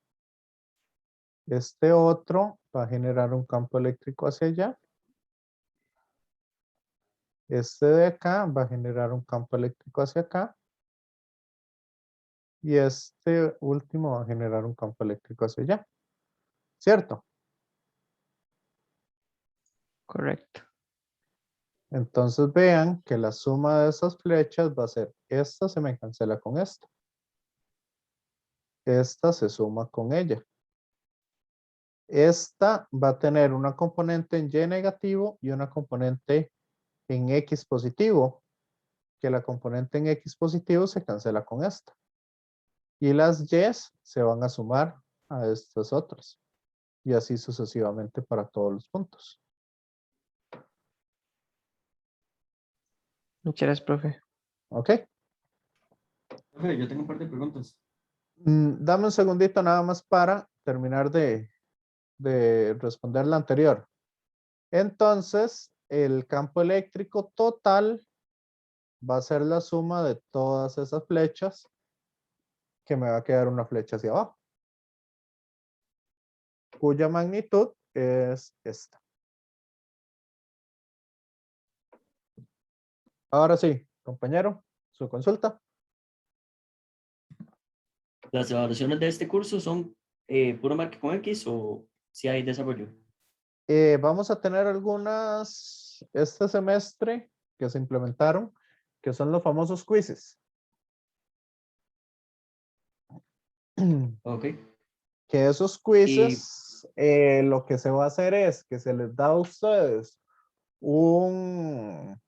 [SPEAKER 1] Este otro va a generar un campo eléctrico hacia allá. Este de acá va a generar un campo eléctrico hacia acá. Y este último va a generar un campo eléctrico hacia allá. ¿Cierto?
[SPEAKER 2] Correcto.
[SPEAKER 1] Entonces vean que la suma de esas flechas va a ser, esta se me cancela con esta. Esta se suma con ella. Esta va a tener una componente en Y negativo y una componente en X positivo, que la componente en X positivo se cancela con esta. Y las Y se van a sumar a estas otras. Y así sucesivamente para todos los puntos.
[SPEAKER 2] Muchas gracias, profe.
[SPEAKER 1] ¿Ok?
[SPEAKER 6] Profe, yo tengo un par de preguntas.
[SPEAKER 1] Dame un segundito nada más para terminar de responder la anterior. Entonces, el campo eléctrico total va a ser la suma de todas esas flechas, que me va a quedar una flecha hacia abajo, cuya magnitud es esta. Ahora sí, compañero, su consulta.
[SPEAKER 6] ¿Las evaluaciones de este curso son puro marca con X o si hay desarrollo?
[SPEAKER 1] Vamos a tener algunas este semestre que se implementaron, que son los famosos quizzes.
[SPEAKER 6] Ok.
[SPEAKER 1] Que esos
[SPEAKER 6] Y,
[SPEAKER 1] quizzes, lo que se va a hacer es que se les da a ustedes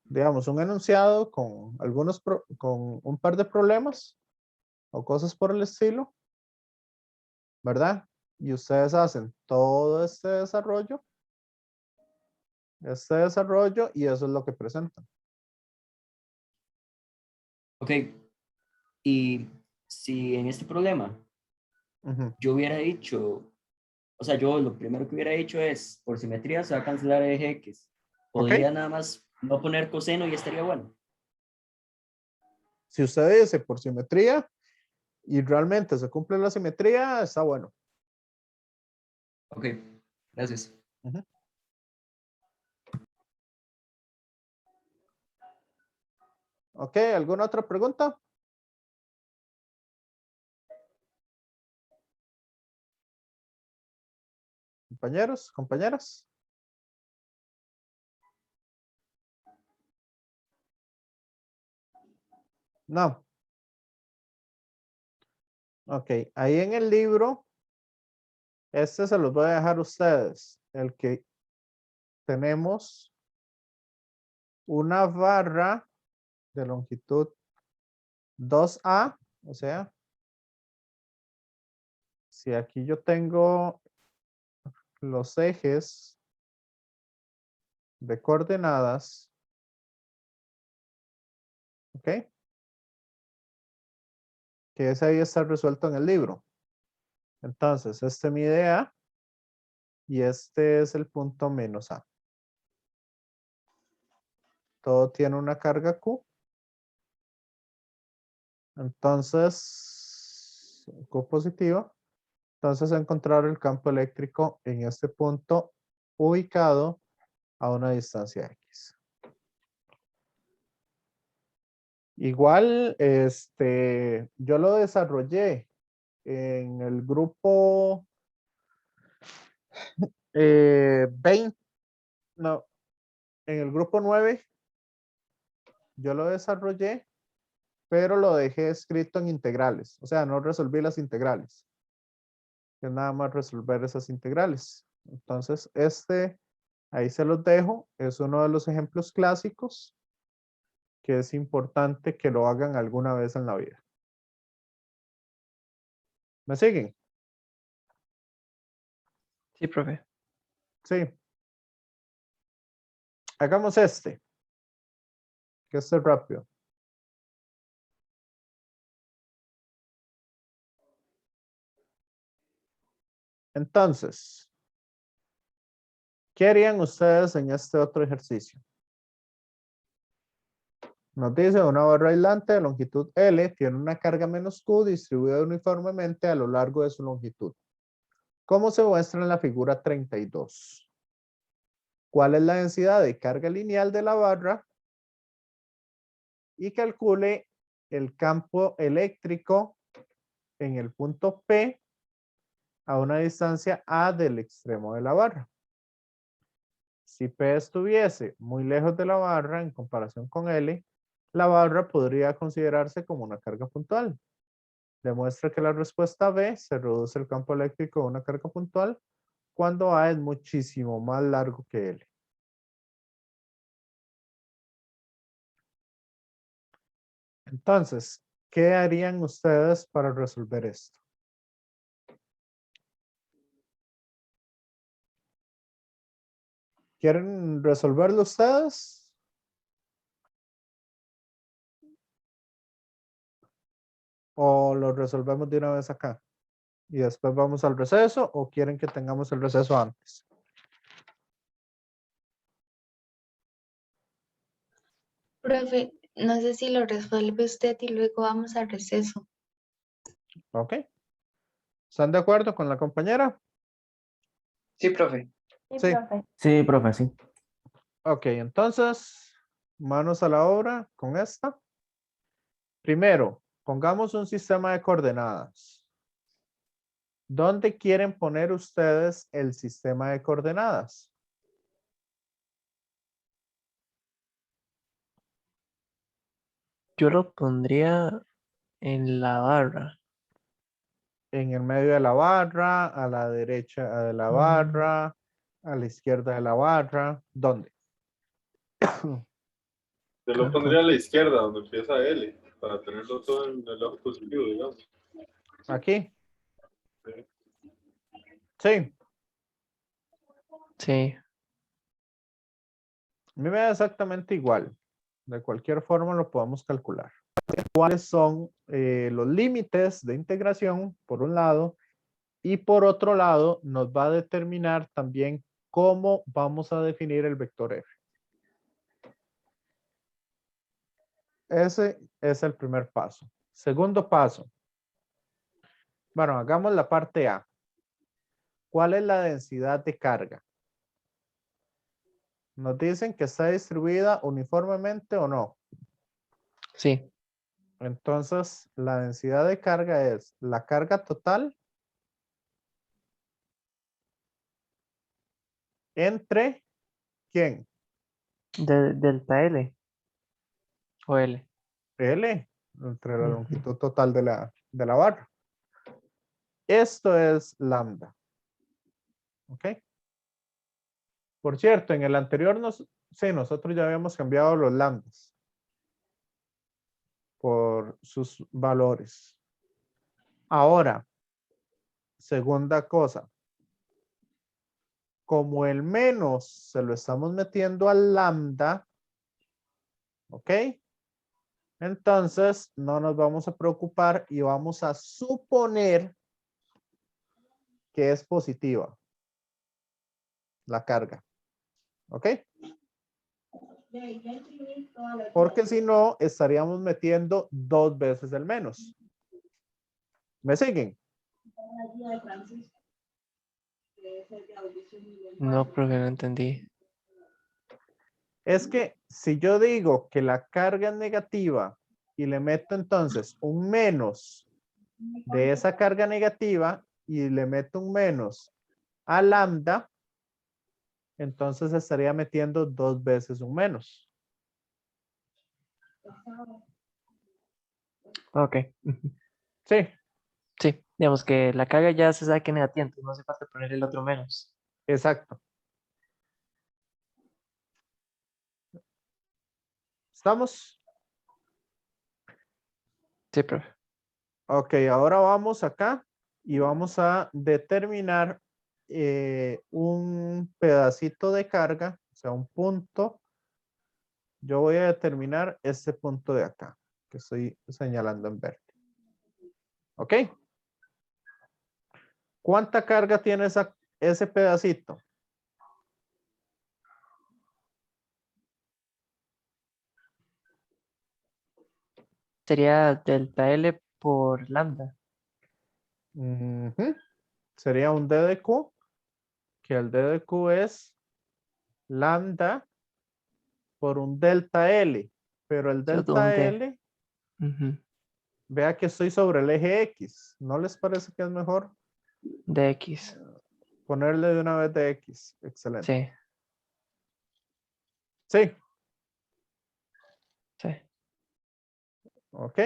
[SPEAKER 1] digamos, un enunciado con con un par de problemas o cosas por el estilo, ¿verdad? Y ustedes hacen todo este desarrollo y eso es lo que presentan.
[SPEAKER 6] ok. Y si en este problema
[SPEAKER 1] Ujú.
[SPEAKER 6] yo hubiera dicho, o sea, yo lo primero que hubiera dicho es, por simetría se va a cancelar el eje X.
[SPEAKER 1] ¿Ok?
[SPEAKER 6] Podría nada más no poner coseno y estaría bueno.
[SPEAKER 1] Si usted dice por simetría y realmente se cumple la simetría, está bueno.
[SPEAKER 6] Ok, gracias.
[SPEAKER 1] Ujú. ¿Ok? ¿Alguna otra pregunta? Compañeros, compañeras. No. Ok, ahí en el libro, este se los voy a dejar a ustedes. El que tenemos una barra de longitud 2A, o sea, si aquí yo tengo los ejes de coordenadas, ¿ok? Que ese ahí está resuelto en el libro. Entonces, este mide A y este es el punto menos A. Todo tiene una carga Q. Entonces, Q positiva. Entonces, encontrar el campo eléctrico en este punto ubicado a una distancia X. Igual, yo lo desarrollé en el grupo 20, no, en el grupo 9, yo lo desarrollé, pero lo dejé escrito en integrales. O sea, no resolví las integrales. Es nada más resolver esas integrales. Entonces, ahí se los dejo. Es uno de los ejemplos clásicos que es importante que lo hagan alguna vez en la vida. ¿Me siguen?
[SPEAKER 2] Sí, profe.
[SPEAKER 1] Sí. Hagamos que es rápido. Entonces, ¿qué harían ustedes en este otro ejercicio? Nos dice una barra aislante de longitud L tiene una carga menos Q distribuida uniformemente a lo largo de su longitud. ¿Cómo se muestra en la figura 32? ¿Cuál es la densidad de carga lineal de la barra? Y calcule el campo eléctrico en el punto P a una distancia A del extremo de la barra. Si P estuviese muy lejos de la barra en comparación con L, la barra podría considerarse como una carga puntual. Demuestra que la respuesta B se reduce el campo eléctrico de una carga puntual cuando A es muchísimo más largo que L. Entonces, ¿qué harían ustedes para resolver esto? ¿Quieren resolverlo ustedes? ¿O lo resolvemos de una vez acá? Y después vamos al receso, ¿o quieren que tengamos el receso antes?
[SPEAKER 8] Profe, no sé si lo resuelve usted y luego vamos al receso.
[SPEAKER 1] ¿Ok? ¿Están de acuerdo con la compañera?
[SPEAKER 6] Sí, profe.
[SPEAKER 3] Sí,
[SPEAKER 1] Sí.
[SPEAKER 3] profe.
[SPEAKER 4] Sí, profe, sí.
[SPEAKER 1] Ok, entonces, manos a la obra con esta. Primero, pongamos un sistema de coordenadas. ¿Dónde quieren poner ustedes el sistema de coordenadas?
[SPEAKER 2] Yo lo pondría en la barra.
[SPEAKER 1] En el medio de la barra, a la derecha de la barra, a la izquierda de la barra. ¿Dónde?
[SPEAKER 5] Yo lo pondría a la izquierda, donde empieza L, para tenerlo todo en el lado positivo, digamos.
[SPEAKER 1] Aquí.
[SPEAKER 5] Sí.
[SPEAKER 1] Sí.
[SPEAKER 2] Sí.
[SPEAKER 1] A mí me da exactamente igual. De cualquier forma lo podemos calcular. ¿Cuáles son los límites de integración, por un lado? Y por otro lado, nos va a determinar también cómo vamos a definir el vector f. Ese es el primer paso. Segundo paso. Bueno, hagamos la parte A. ¿Cuál es la densidad de carga? Nos dicen que está distribuida uniformemente o no.
[SPEAKER 2] Sí.
[SPEAKER 1] Entonces, la densidad de carga es la carga total entre ¿quién?
[SPEAKER 2] Delta L o L.
[SPEAKER 1] L, entre la
[SPEAKER 2] Ujú.
[SPEAKER 1] longitud total de la barra. Esto es lambda. ¿Ok? Por cierto, en el anterior, sí, nosotros ya habíamos cambiado los lambdas por sus valores. Ahora, segunda cosa. Como el menos se lo estamos metiendo al lambda, ¿ok? Entonces, no nos vamos a preocupar y vamos a suponer que es positiva la carga. ¿Ok? Porque si no, estaríamos metiendo 2 veces el menos. ¿Me siguen?
[SPEAKER 2] No, profe, no entendí.
[SPEAKER 1] Es que si yo digo que la carga es negativa y le meto entonces un menos de esa carga negativa y le meto un menos a lambda, entonces estaría metiendo 2 veces un menos.
[SPEAKER 2] Ok. Ujú.
[SPEAKER 1] Sí,
[SPEAKER 2] Sí, digamos que la carga ya se sabe que es negativa, entonces no hace falta poner el otro menos.
[SPEAKER 1] exacto. ¿Estamos?
[SPEAKER 2] Sí, profe.
[SPEAKER 1] Ok, ahora vamos acá y vamos a determinar un pedacito de carga, o sea, un punto. Yo voy a determinar este punto de acá, que estoy señalando en verde. ¿Ok? ¿Cuánta carga tiene ese pedacito?
[SPEAKER 2] Sería delta L por lambda.
[SPEAKER 1] Ujú. Sería un D de Q, que el D de Q es lambda por un delta L, pero el
[SPEAKER 2] ¿Sí?
[SPEAKER 1] delta
[SPEAKER 2] ¿Dónde?
[SPEAKER 1] L,
[SPEAKER 2] Ujú.
[SPEAKER 1] vea que estoy sobre el eje X. ¿No les parece que es mejor
[SPEAKER 2] De X.
[SPEAKER 1] ponerle de una vez de X? Excelente.
[SPEAKER 2] Sí,
[SPEAKER 1] Sí,
[SPEAKER 2] sí.
[SPEAKER 1] ok.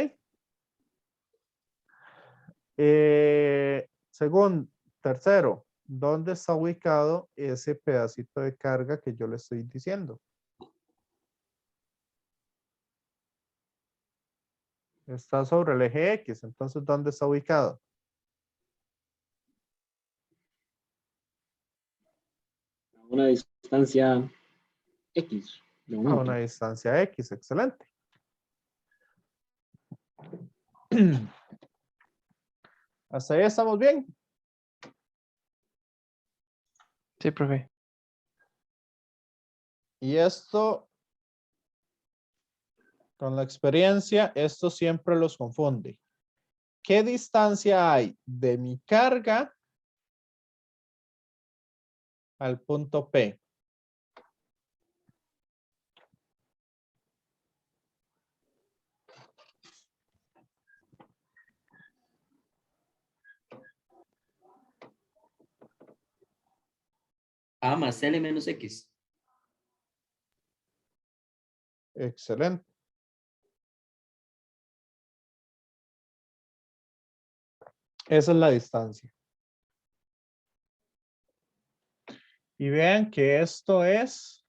[SPEAKER 1] Tercero, ¿dónde está ubicado ese pedacito de carga que yo le estoy diciendo? Está sobre el eje X, entonces ¿dónde está ubicado?
[SPEAKER 7] A una distancia X de
[SPEAKER 1] A
[SPEAKER 7] momento.
[SPEAKER 1] una distancia X, excelente. ¿Hasta ahí estamos bien?
[SPEAKER 2] Sí, profe.
[SPEAKER 1] Y esto, con la experiencia, esto siempre los confunde. ¿Qué distancia hay de mi carga al punto P?
[SPEAKER 6] A más L menos X.
[SPEAKER 1] Excelente. Esa es la distancia. Y vean que esto es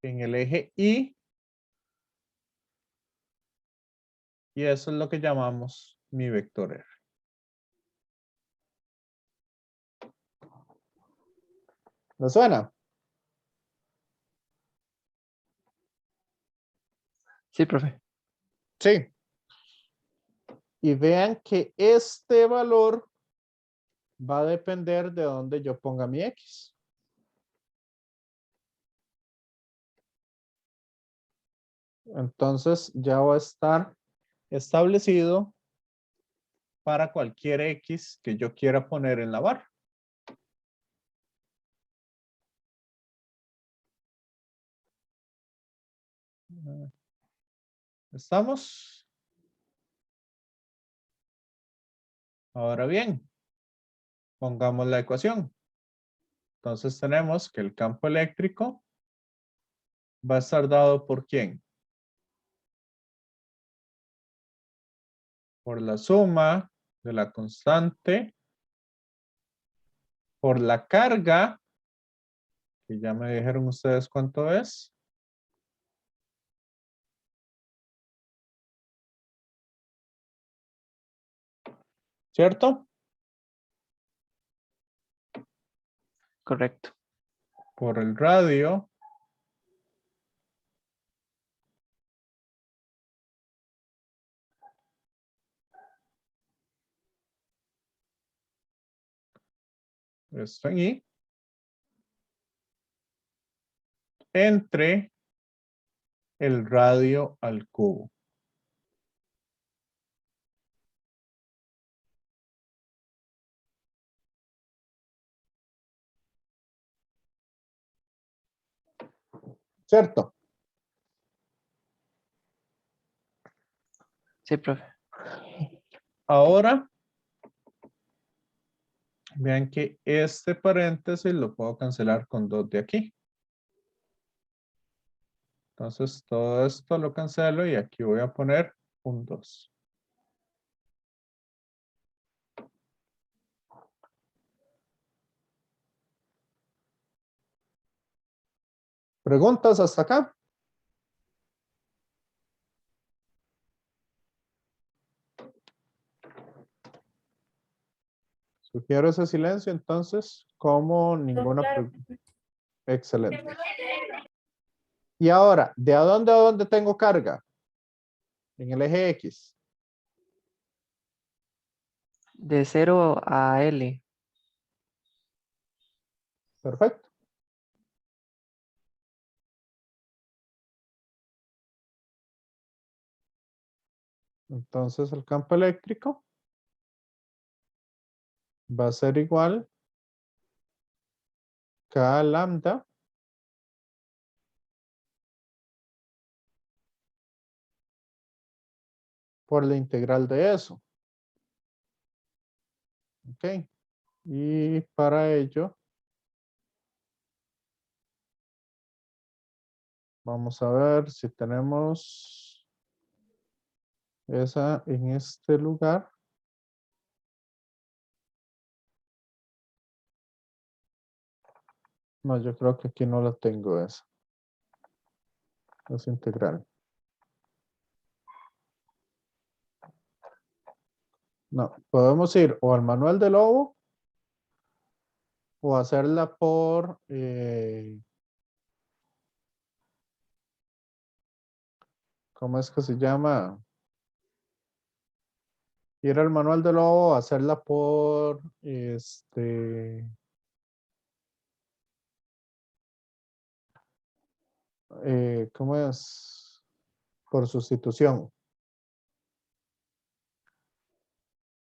[SPEAKER 1] en el eje Y. Y eso es lo que llamamos mi vector R. ¿No suena?
[SPEAKER 2] Sí, profe.
[SPEAKER 1] Sí. Y vean que este valor va a depender de dónde yo ponga mi X. Entonces ya va a estar establecido para cualquier X que yo quiera poner en la barra. ¿Estamos? Ahora bien, pongamos la ecuación. Entonces tenemos que el campo eléctrico va a estar dado por ¿quién? Por la suma de la constante, por la carga, que ya me dijeron ustedes cuánto es. ¿Cierto?
[SPEAKER 2] Correcto.
[SPEAKER 1] Por el radio. Esto en I. Entre el radio al cubo. ¿Cierto?
[SPEAKER 2] Sí, profe.
[SPEAKER 1] Ahora, vean que este paréntesis lo puedo cancelar con 2 de aquí. Entonces, todo esto lo cancelo y aquí voy a poner un 2. ¿Preguntas hasta acá? Sugiero ese silencio, entonces, como ninguna pregunta. Excelente. Y ahora, ¿de a dónde tengo carga? En el eje X.
[SPEAKER 2] De 0 a L.
[SPEAKER 1] Perfecto. Entonces, el campo eléctrico va a ser igual K lambda por la integral de eso. Ok. Y para ello, vamos a ver si tenemos esa en este lugar. No, yo creo que aquí no la tengo esa. Es integral. No, podemos ir o al manual de Lobo o hacerla por ¿cómo es que se llama? Ir al manual de Lobo, hacerla por ¿cómo es? Por sustitución.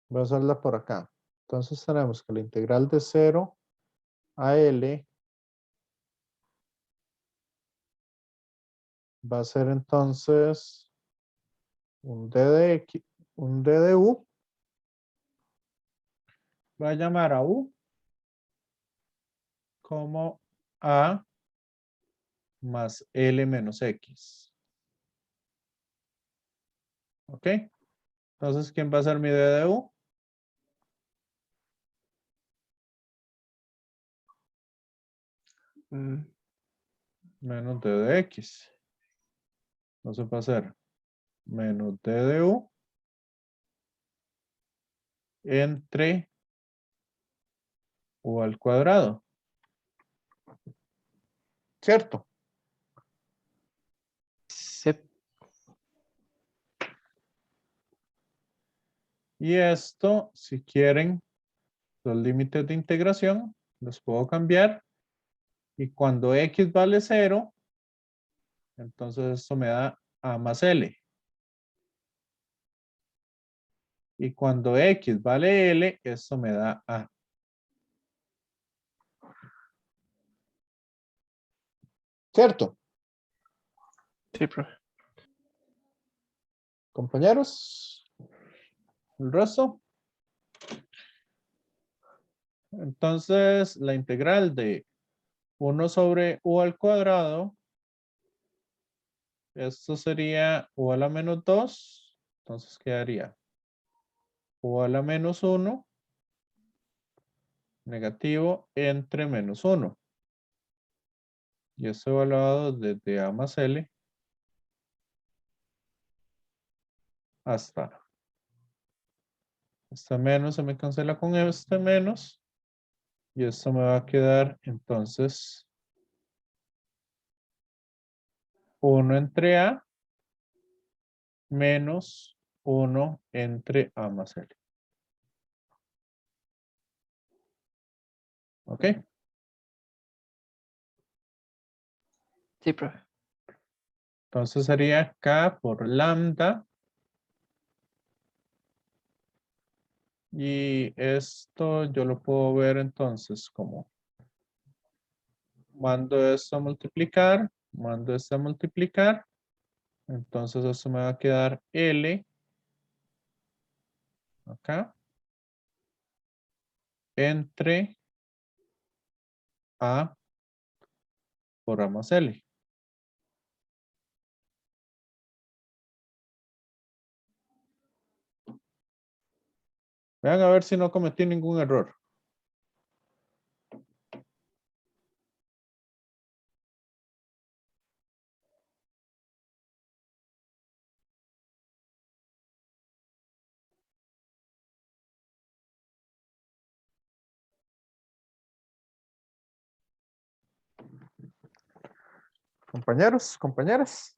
[SPEAKER 1] Voy a hacerla por acá. Entonces tenemos que la integral de 0 a L va a ser entonces un D de X, un D de U. Voy a llamar a U como A más L menos X. ¿Ok? Entonces, ¿quién va a ser mi D de U?
[SPEAKER 2] Mm,
[SPEAKER 1] Menos D de X. Entonces va a ser menos D de U entre U al cuadrado. ¿Cierto?
[SPEAKER 2] sí,
[SPEAKER 1] Y esto, si quieren, los límites de integración, los puedo cambiar. Y cuando X vale 0, entonces esto me da A más L. Y cuando X vale L, esto me da A. ¿Cierto?
[SPEAKER 2] sí, profe.
[SPEAKER 1] Compañeros. El resto. Entonces, la integral de 1 sobre U al cuadrado. Esto sería U a la menos 2. Entonces quedaría U a la menos 1 negativo entre menos 1. Y esto evaluado desde A más L hasta este menos se me cancela con este menos. Y esto me va a quedar entonces 1 entre A menos 1 entre A más L. ¿Ok?
[SPEAKER 2] Sí, profe.
[SPEAKER 1] Entonces sería K por lambda. Y esto yo lo puedo ver entonces como mando esto a multiplicar, mando esto a multiplicar. Entonces esto me va a quedar L acá, entre A por A más L. Vean a ver si no cometí ningún error. Compañeros, compañeras.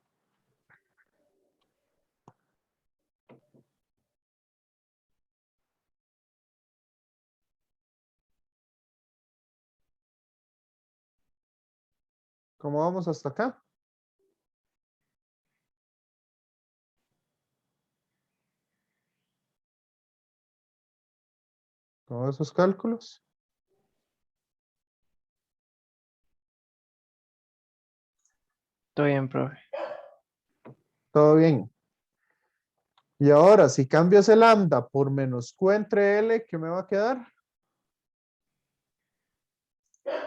[SPEAKER 1] ¿Cómo vamos hasta acá? Con esos cálculos.
[SPEAKER 2] Todo bien, profe.
[SPEAKER 1] Todo bien. Y ahora, si cambio ese lambda por menos Q entre L, ¿qué me va a quedar?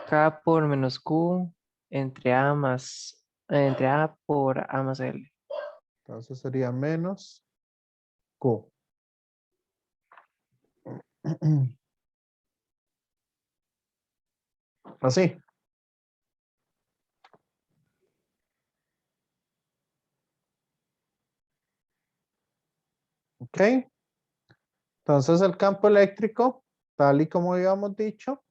[SPEAKER 2] K por menos Q entre A más, entre A por A más L.
[SPEAKER 1] Entonces sería menos Q. Así. ¿Ok? Entonces el campo eléctrico, tal y como habíamos dicho,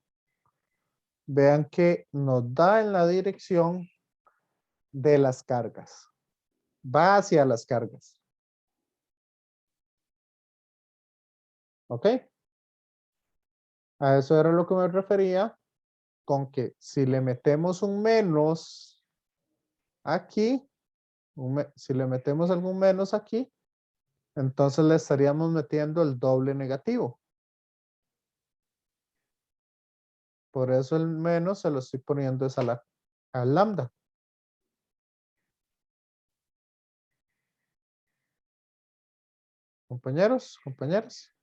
[SPEAKER 1] vean que nos da en la dirección de las cargas. Va hacia las cargas. ¿Ok? A eso era lo que me refería con que si le metemos un menos aquí, si le metemos algún menos aquí, entonces le estaríamos metiendo el doble negativo. Por eso el menos se lo estoy poniendo es al lambda. Compañeros, compañeras.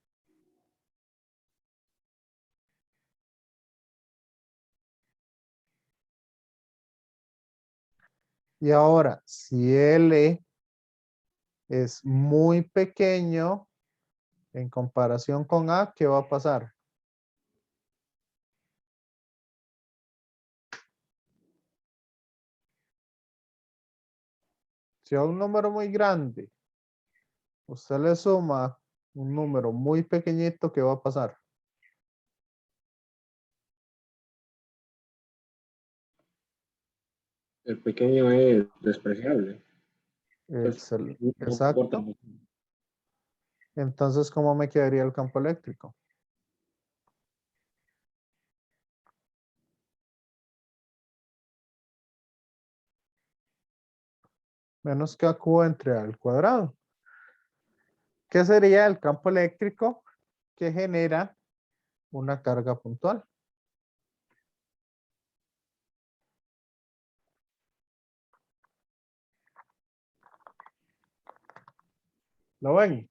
[SPEAKER 1] Y ahora, si L es muy pequeño en comparación con A, ¿qué va a pasar? Si a un número muy grande, usted le suma un número muy pequeñito, ¿qué va a pasar?
[SPEAKER 7] El pequeño es despreciable. No importa.
[SPEAKER 1] Exacto. Entonces, ¿cómo me quedaría el campo eléctrico? Menos que Q entre A al cuadrado. ¿Qué sería el campo eléctrico que genera una carga puntual? ¿Lo ven?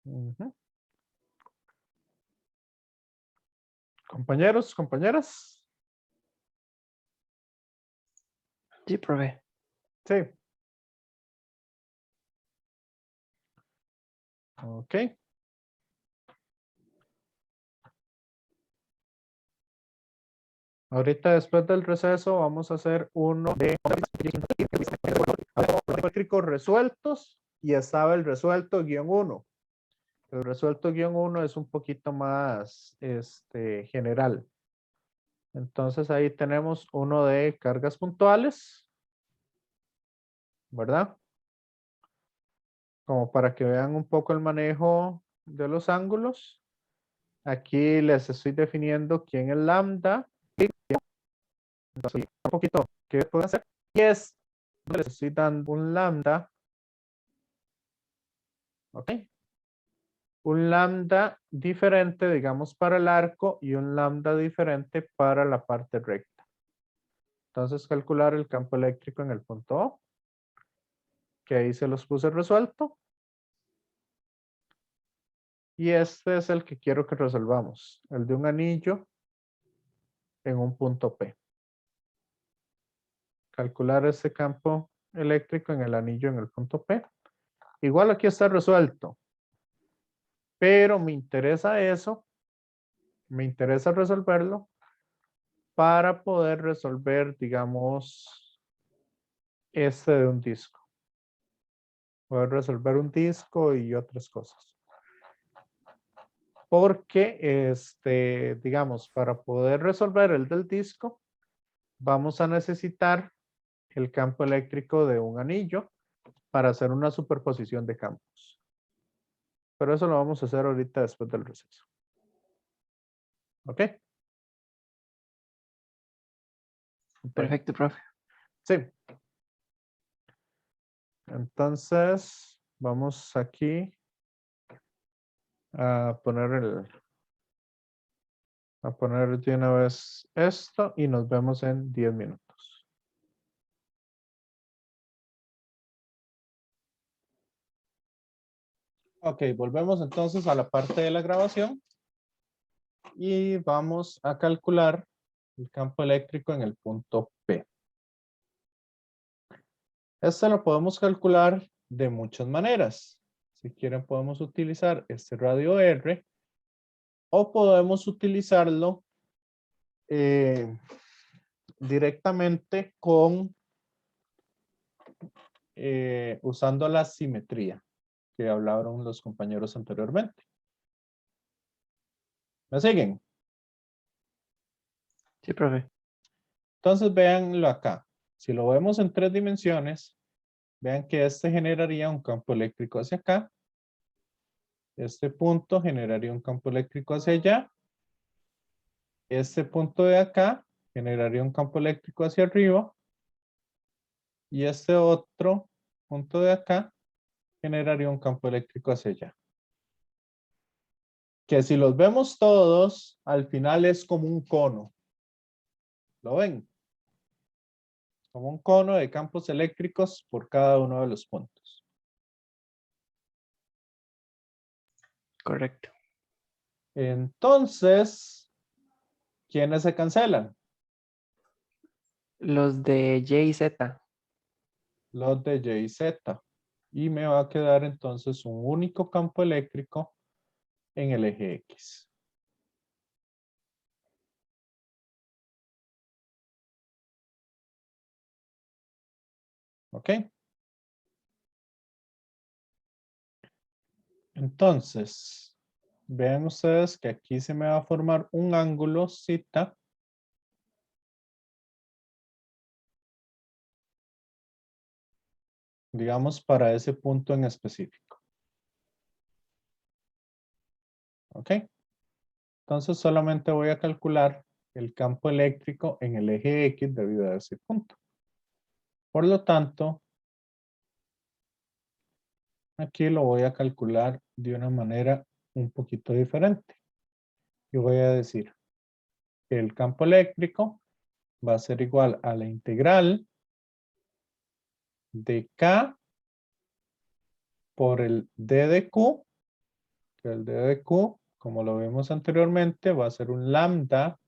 [SPEAKER 1] Ujú. Compañeros, compañeras.
[SPEAKER 2] Sí, profe.
[SPEAKER 1] Sí. Ok. Ahorita después del receso vamos a hacer uno de eléctricos resueltos y estaba el resuelto guión 1. El resuelto guión 1 es un poquito más general. Entonces ahí tenemos uno de cargas puntuales, ¿verdad? Como para que vean un poco el manejo de los ángulos. Aquí les estoy definiendo quién es lambda. Entonces, un poquito, ¿qué pueden hacer? Y es, les estoy dando un lambda. ¿Ok? Un lambda diferente, digamos, para el arco y un lambda diferente para la parte recta. Entonces calcular el campo eléctrico en el punto O, que ahí se los puse resuelto. Y este es el que quiero que resolvamos, el de un anillo en un punto P. Calcular ese campo eléctrico en el anillo en el punto P. Igual aquí está resuelto, pero me interesa eso, me interesa resolverlo para poder resolver, digamos, este de un disco. Poder resolver un disco y otras cosas. Porque, digamos, para poder resolver el del disco, vamos a necesitar el campo eléctrico de un anillo para hacer una superposición de campos. Pero eso lo vamos a hacer ahorita después del receso. ¿Ok?
[SPEAKER 2] Perfecto, profe.
[SPEAKER 1] Sí. Entonces, vamos aquí a poner de una vez esto y nos vemos en 10 minutos. Ok, volvemos entonces a la parte de la grabación y vamos a calcular el campo eléctrico en el punto P. Este lo podemos calcular de muchas maneras. Si quieren podemos utilizar este radio R o podemos utilizarlo directamente con usando la simetría que hablaron los compañeros anteriormente. ¿Me siguen?
[SPEAKER 2] Sí, profe.
[SPEAKER 1] Entonces véanlo acá. Si lo vemos en 3 dimensiones, vean que este generaría un campo eléctrico hacia acá. Este punto generaría un campo eléctrico hacia allá. Este punto de acá generaría un campo eléctrico hacia arriba. Y este otro punto de acá generaría un campo eléctrico hacia allá. Que si los vemos todos, al final es como un cono. ¿Lo ven? Como un cono de campos eléctricos por cada uno de los puntos.
[SPEAKER 2] Correcto.
[SPEAKER 1] Entonces, ¿quiénes se cancelan?
[SPEAKER 2] Los de Y y Z.
[SPEAKER 1] Los de Y y Z. Y me va a quedar entonces un único campo eléctrico en el eje X. ¿Ok? Entonces, vean ustedes que aquí se me va a formar un ángulo Z. Digamos para ese punto en específico. ¿Ok? Entonces solamente voy a calcular el campo eléctrico en el eje X debido a ese punto. Por lo tanto, aquí lo voy a calcular de una manera un poquito diferente. Y voy a decir que el campo eléctrico va a ser igual a la integral de K por el D de Q, que el D de Q, como lo vimos anteriormente, va a ser un lambda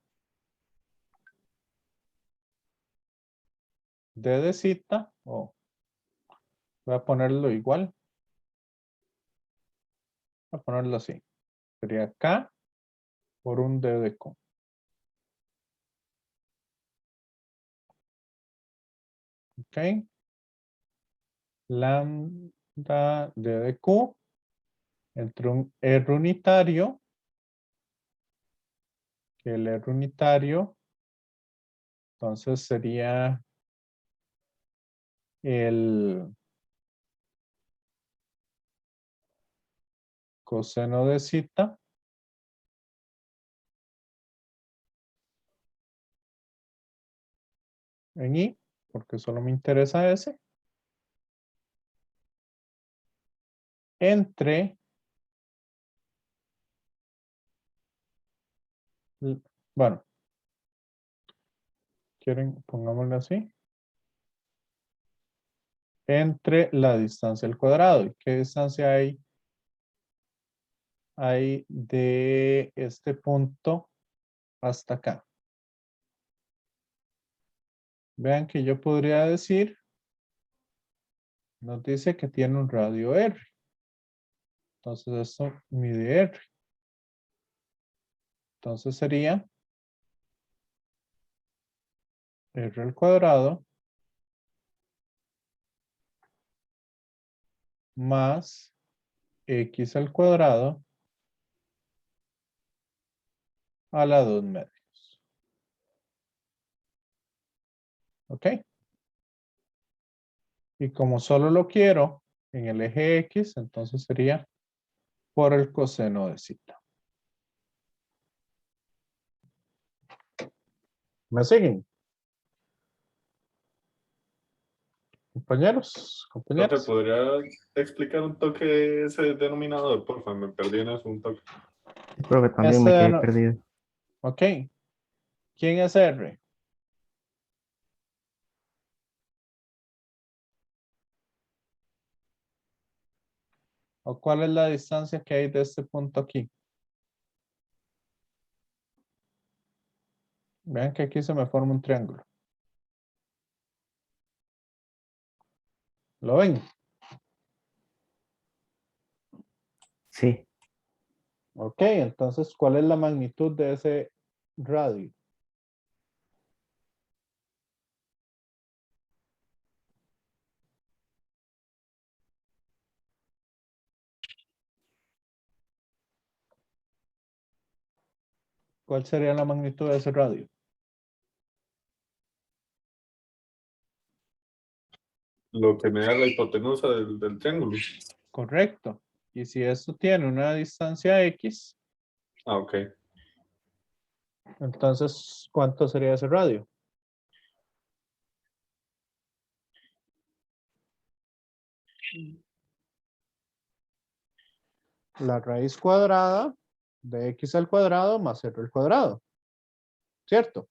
[SPEAKER 1] D de zeta, o voy a ponerlo igual. Voy a ponerlo así. Sería K por un D de Q. ¿Ok? Lambda D de Q entre un R unitario, que el R unitario, entonces sería el coseno de zeta en I, porque solo me interesa ese, entre, bueno, quieren, pongámoslo así. Entre la distancia al cuadrado. ¿Y qué distancia hay? Hay de este punto hasta acá. Vean que yo podría decir, nos dice que tiene un radio R. Entonces esto mide R. Entonces sería R al cuadrado más X al cuadrado a la 2 medios. ¿Ok? Y como solo lo quiero en el eje X, entonces sería por el coseno de zeta. ¿Me siguen? Compañeros,
[SPEAKER 5] Profe,
[SPEAKER 1] compañeras.
[SPEAKER 5] ¿podría explicar un toque ese denominador? Por favor, me perdí en eso un toque.
[SPEAKER 4] Sí, profe, también me quedé perdido.
[SPEAKER 1] Ok. ¿Quién es R? ¿O cuál es la distancia que hay de este punto aquí? Vean que aquí se me forma un triángulo. ¿Lo ven?
[SPEAKER 4] Sí,
[SPEAKER 1] Ok, entonces, ¿cuál es la magnitud de ese radio? ¿Cuál sería la magnitud de ese radio?
[SPEAKER 5] Lo que me da la hipotenusa del triángulo.
[SPEAKER 1] Correcto. Y si esto tiene una distancia X,
[SPEAKER 5] Ah, ok.
[SPEAKER 1] entonces, ¿cuánto sería ese radio? La raíz cuadrada de X al cuadrado más R al cuadrado. ¿Cierto?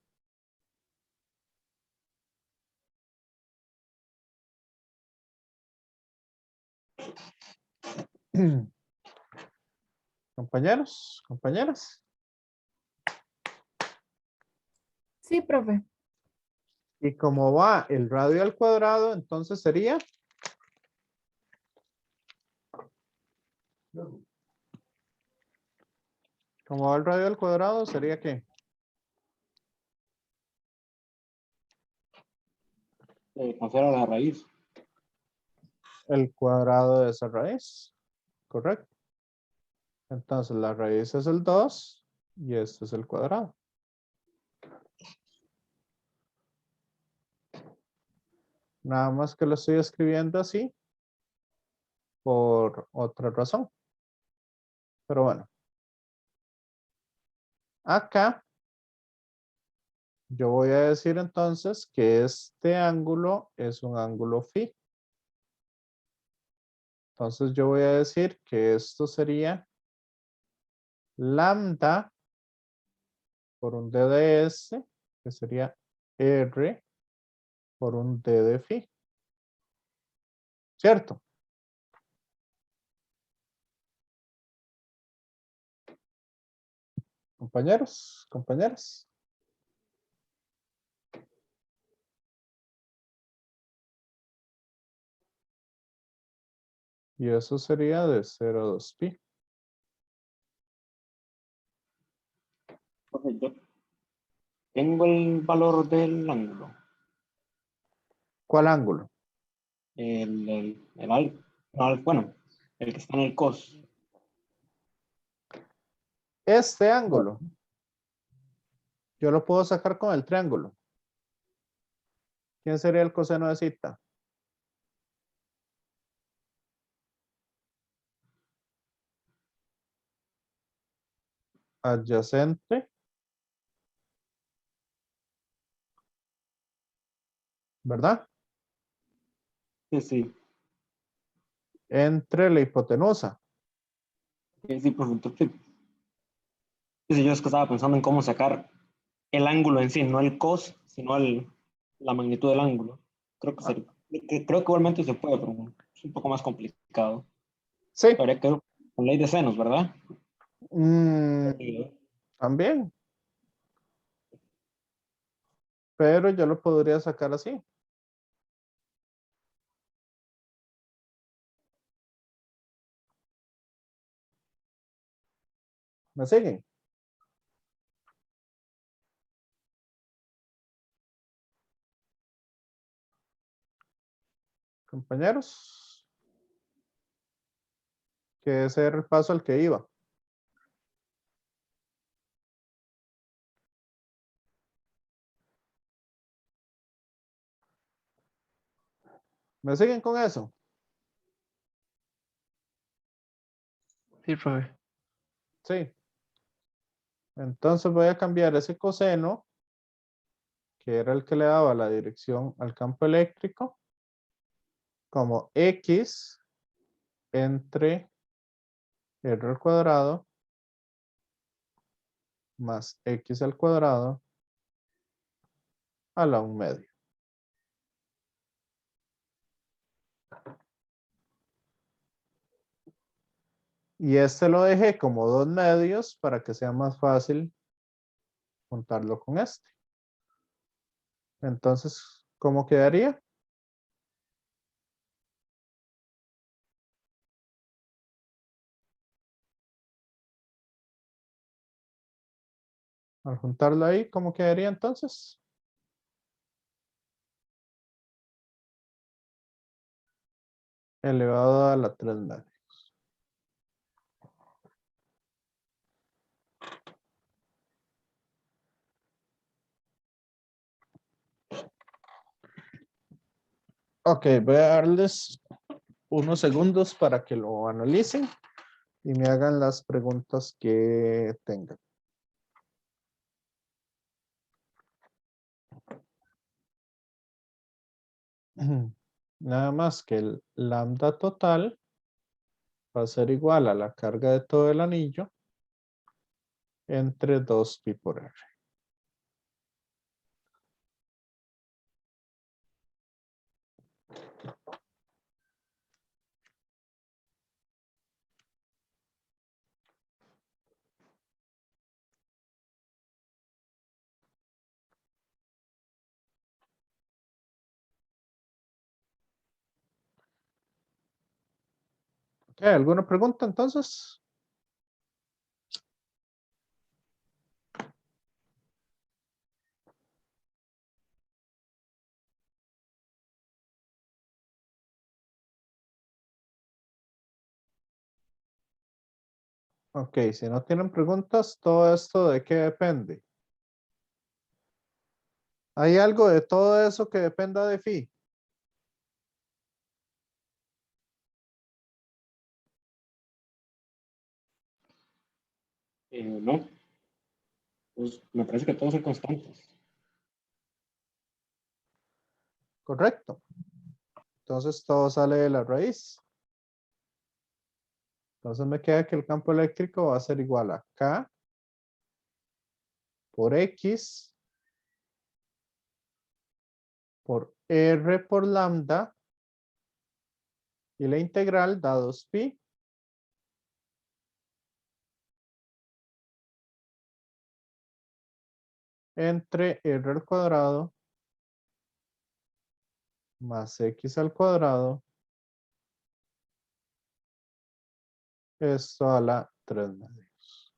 [SPEAKER 1] Compañeros, compañeras.
[SPEAKER 3] Sí, profe.
[SPEAKER 1] Y como va el radio al cuadrado, entonces sería. Como va el radio al cuadrado, sería ¿qué?
[SPEAKER 7] Cancela la raíz.
[SPEAKER 1] El cuadrado de esa raíz. Correcto. Entonces la raíz es el 2 y este es el cuadrado. Nada más que lo estoy escribiendo así por otra razón. Pero bueno. Acá yo voy a decir entonces que este ángulo es un ángulo phi. Entonces yo voy a decir que esto sería lambda por un d de s, que sería r por un d de phi. ¿Cierto? Compañeros, compañeras. Y eso sería de 0 a 2 pi.
[SPEAKER 7] Profe, yo tengo el valor del ángulo.
[SPEAKER 1] ¿Cuál ángulo?
[SPEAKER 7] Bueno, el que está en el cos.
[SPEAKER 1] Este ángulo. Yo lo puedo sacar con el triángulo. ¿Quién sería el coseno de zeta? Adyacente. ¿Verdad?
[SPEAKER 7] Sí, sí.
[SPEAKER 1] Entre la hipotenusa.
[SPEAKER 7] Sí, profe, entonces, sí, yo es que estaba pensando en cómo sacar el ángulo en sí, no el cos, sino la magnitud del ángulo. Creo que, creo que igualmente se puede, pero es un poco más complicado.
[SPEAKER 1] Sí,
[SPEAKER 7] Habría que ver con ley de senos, ¿verdad?
[SPEAKER 1] también. Pero yo lo podría sacar así. ¿Me siguen? Compañeros, que ese era el paso al que iba. ¿Me siguen con eso?
[SPEAKER 2] Sí, profe.
[SPEAKER 1] Sí. Entonces voy a cambiar ese coseno, que era el que le daba la dirección al campo eléctrico, como X entre R al cuadrado más X al cuadrado a la 1/2. Y este lo dejé como 2/2 para que sea más fácil juntarlo con este. Entonces, ¿cómo quedaría? Al juntarlo ahí, ¿cómo quedaría entonces? Elevado a la 3/2. Ok, voy a darles unos segundos para que lo analicen y me hagan las preguntas que tengan. Nada más que el lambda total va a ser igual a la carga de todo el anillo entre 2pi por r. Ok, ¿alguna pregunta entonces? Ok, si no tienen preguntas, ¿todo esto de qué depende? ¿Hay algo de todo eso que dependa de phi?
[SPEAKER 7] No, pues me parece que todos son constantes.
[SPEAKER 1] Correcto. Entonces todo sale de la raíz. Entonces me queda que el campo eléctrico va a ser igual a K por X por R por lambda y la integral da 2pi entre R al cuadrado más X al cuadrado, esto a la 3/2.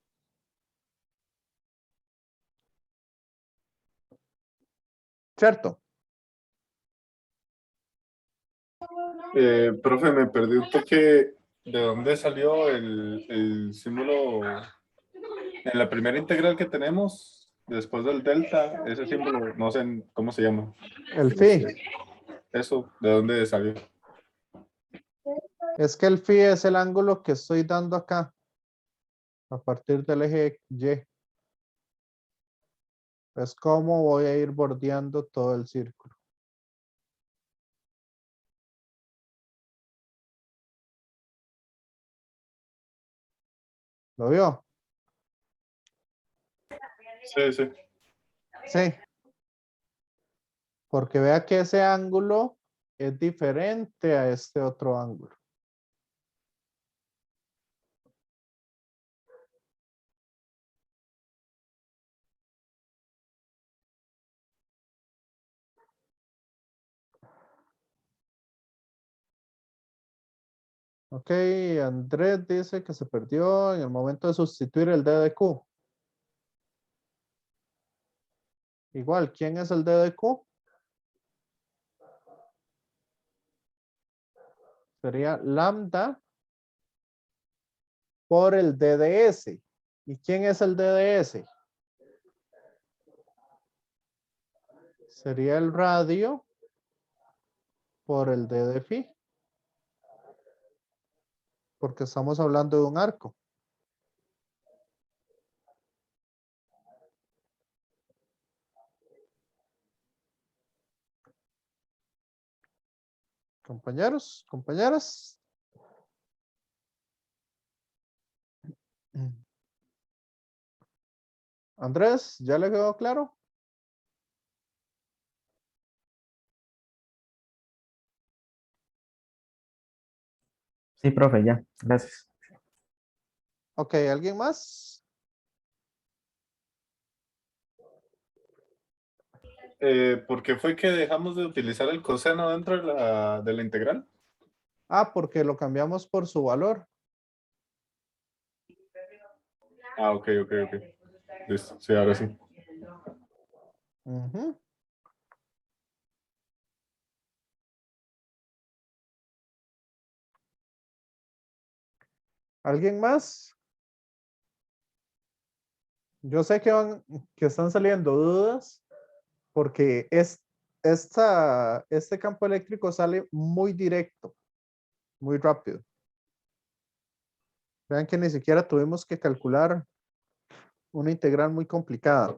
[SPEAKER 1] ¿Cierto?
[SPEAKER 5] Profe, me perdí un toque. ¿De dónde salió el símbolo en la primera integral que tenemos? Después del delta, ese símbolo, no sé cómo se llama.
[SPEAKER 1] El phi.
[SPEAKER 5] Eso, ¿de dónde salió?
[SPEAKER 1] Es que el phi es el ángulo que estoy dando acá a partir del eje Y. Es como voy a ir bordeando todo el círculo. ¿Lo vio?
[SPEAKER 5] Sí, sí.
[SPEAKER 1] Sí. Porque vea que ese ángulo es diferente a este otro ángulo. Ok, Andrés dice que se perdió en el momento de sustituir el D de Q. Igual, ¿quién es el D de Q? Sería lambda por el D de S. ¿Y quién es el D de S? Sería el radio por el D de phi. Porque estamos hablando de un arco. Compañeros, compañeras. Andrés, ¿ya le quedó claro?
[SPEAKER 4] Sí, profe, ya. Gracias.
[SPEAKER 1] Ok, ¿alguien más?
[SPEAKER 5] ¿Por qué fue que dejamos de utilizar el coseno dentro de la integral?
[SPEAKER 1] Ah, porque lo cambiamos por su valor.
[SPEAKER 5] Ah, ok. Listo, sí, ahora sí.
[SPEAKER 1] Ujú. ¿Alguien más? Yo sé que están saliendo dudas porque este campo eléctrico sale muy directo, muy rápido. Vean que ni siquiera tuvimos que calcular una integral muy complicada.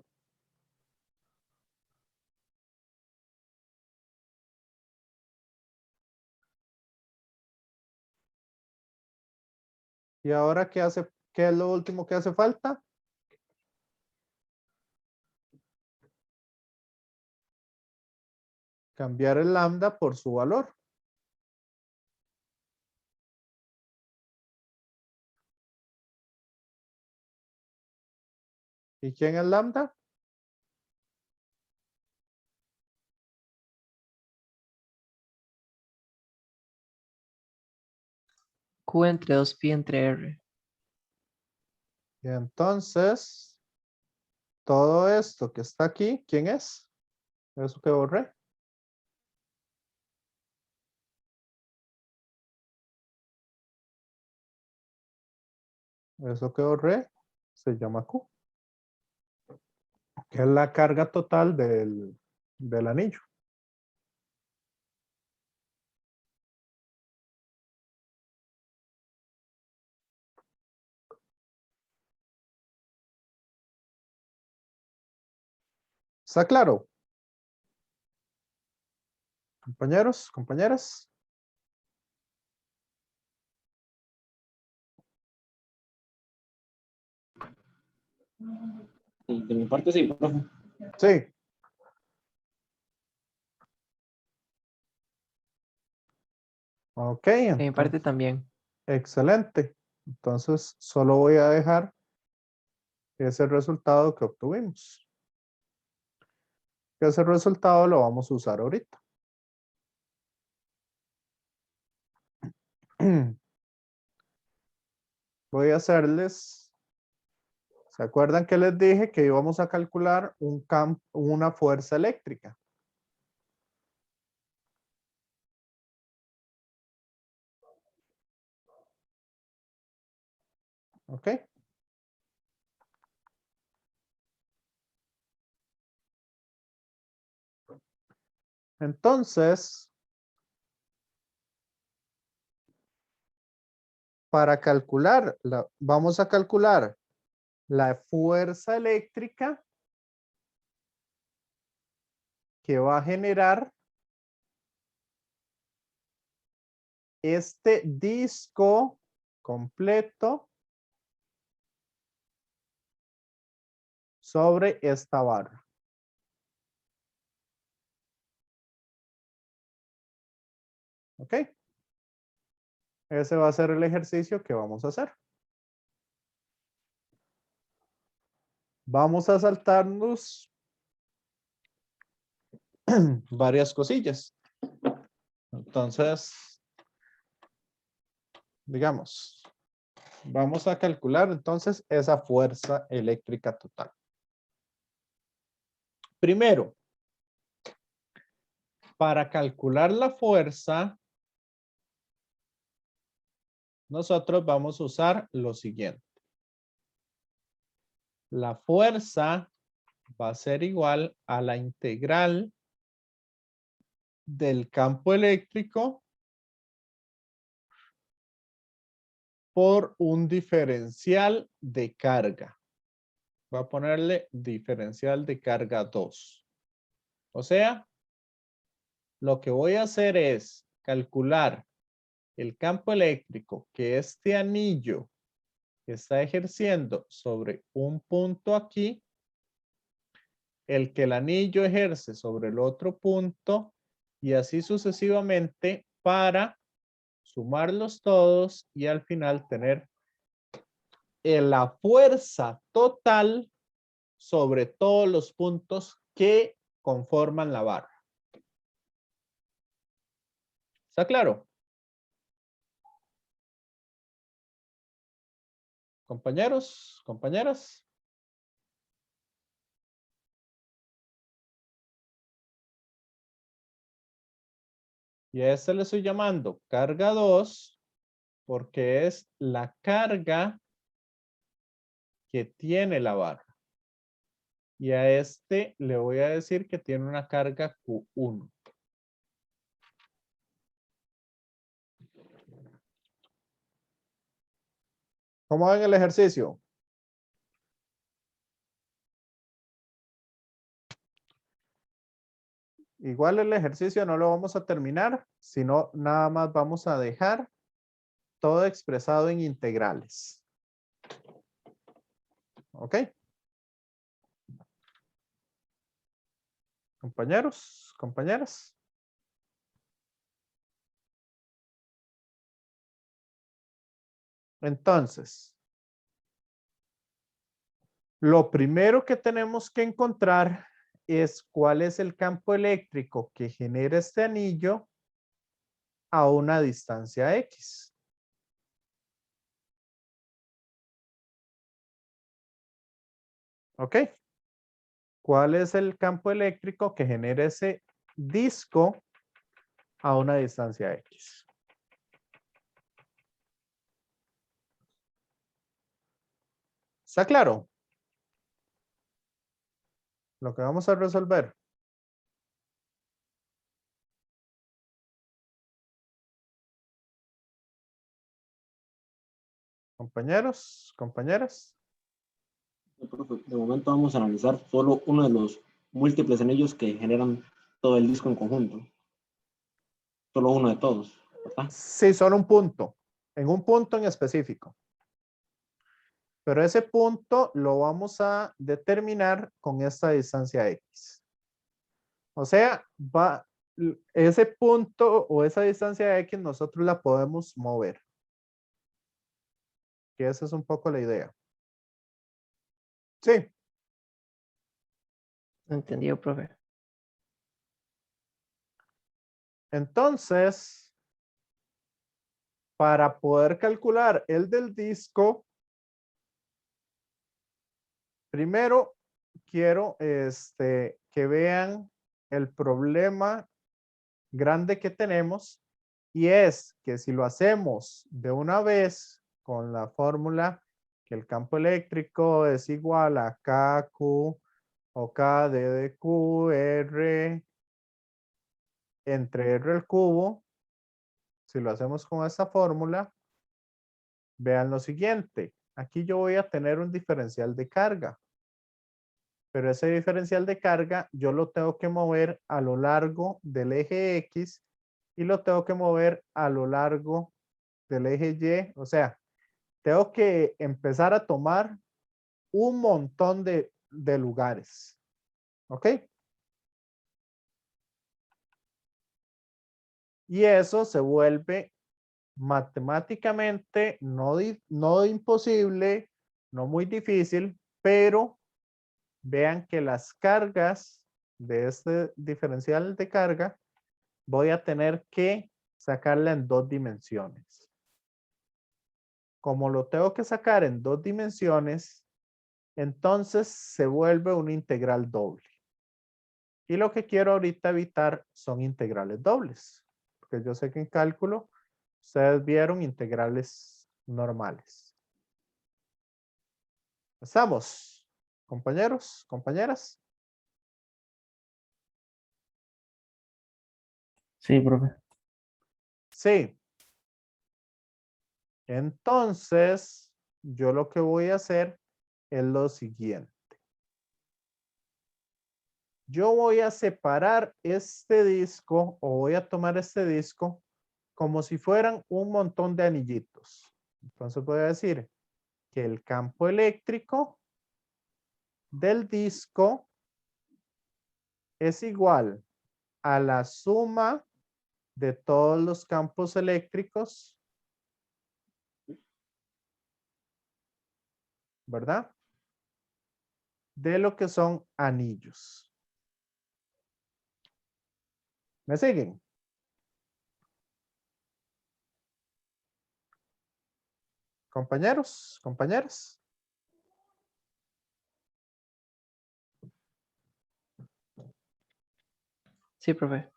[SPEAKER 1] ¿Y ahora qué es lo último que hace falta? Cambiar el lambda por su valor. ¿Y quién es lambda?
[SPEAKER 2] Q entre 2pi entre R.
[SPEAKER 1] Y entonces, todo esto que está aquí, ¿quién es? Eso que borré. Eso que borré se llama Q, que es la carga total del anillo. ¿Está claro? Compañeros, compañeras.
[SPEAKER 7] Sí, de mi parte sí, profe.
[SPEAKER 1] Sí. Ok,
[SPEAKER 2] De mi parte
[SPEAKER 1] entonces,
[SPEAKER 2] también.
[SPEAKER 1] excelente. Entonces, solo voy a dejar ese resultado que obtuvimos. Ese resultado lo vamos a usar ahorita. Voy a hacerles, ¿se acuerdan que les dije que íbamos a calcular una fuerza eléctrica? ¿Ok? Entonces, para calcular, vamos a calcular la fuerza eléctrica que va a generar este disco completo sobre esta barra. ¿Ok? Ese va a ser el ejercicio que vamos a hacer. Vamos a saltarnos varias cosillas. Entonces, digamos, vamos a calcular entonces esa fuerza eléctrica total. Primero, para calcular la fuerza, nosotros vamos a usar lo siguiente. La fuerza va a ser igual a la integral del campo eléctrico por un diferencial de carga. Voy a ponerle diferencial de carga 2. O sea, lo que voy a hacer es calcular el campo eléctrico que este anillo está ejerciendo sobre un punto aquí, el que el anillo ejerce sobre el otro punto y así sucesivamente para sumarlos todos y al final tener la fuerza total sobre todos los puntos que conforman la barra. ¿Está claro? Compañeros, compañeras. Y a este le estoy llamando carga 2 porque es la carga que tiene la barra. Y a este le voy a decir que tiene una carga Q1. ¿Cómo ven el ejercicio? Igual el ejercicio no lo vamos a terminar, sino nada más vamos a dejar todo expresado en integrales. ¿Ok? Compañeros, compañeras. Entonces, lo primero que tenemos que encontrar es cuál es el campo eléctrico que genera este anillo a una distancia X. ¿Ok? ¿Cuál es el campo eléctrico que genera ese disco a una distancia X? ¿Está claro? Lo que vamos a resolver. Compañeros, compañeras.
[SPEAKER 7] De momento vamos a analizar solo uno de los múltiples anillos que generan todo el disco en conjunto. Solo uno de todos, ¿verdad?
[SPEAKER 1] Sí, solo un punto. En un punto en específico. Pero ese punto lo vamos a determinar con esta distancia X. O sea, ese punto o esa distancia X nosotros la podemos mover. Que esa es un poco la idea. Sí.
[SPEAKER 2] Entendido, profe.
[SPEAKER 1] Entonces, para poder calcular el del disco, primero quiero que vean el problema grande que tenemos y es que si lo hacemos de una vez con la fórmula que el campo eléctrico es igual a KQ o KD de Q R entre R al cubo, si lo hacemos con esta fórmula, vean lo siguiente. Aquí yo voy a tener un diferencial de carga. Pero ese diferencial de carga yo lo tengo que mover a lo largo del eje X y lo tengo que mover a lo largo del eje Y. O sea, tengo que empezar a tomar un montón de lugares. ¿Ok? Y eso se vuelve matemáticamente no imposible, no muy difícil, pero vean que las cargas de este diferencial de carga voy a tener que sacarla en 2 dimensiones. Como lo tengo que sacar en 2 dimensiones, entonces se vuelve una integral doble. Y lo que quiero ahorita evitar son integrales dobles, porque yo sé que en cálculo ustedes vieron integrales normales. ¿Estamos, compañeros, compañeras?
[SPEAKER 4] Sí, profe.
[SPEAKER 1] Sí. Entonces, yo lo que voy a hacer es lo siguiente. Yo voy a separar este disco o voy a tomar este disco como si fueran un montón de anillitos. Entonces voy a decir que el campo eléctrico del disco es igual a la suma de todos los campos eléctricos, ¿verdad? De lo que son anillos. ¿Me siguen? Compañeros, compañeras.
[SPEAKER 2] Sí, profe.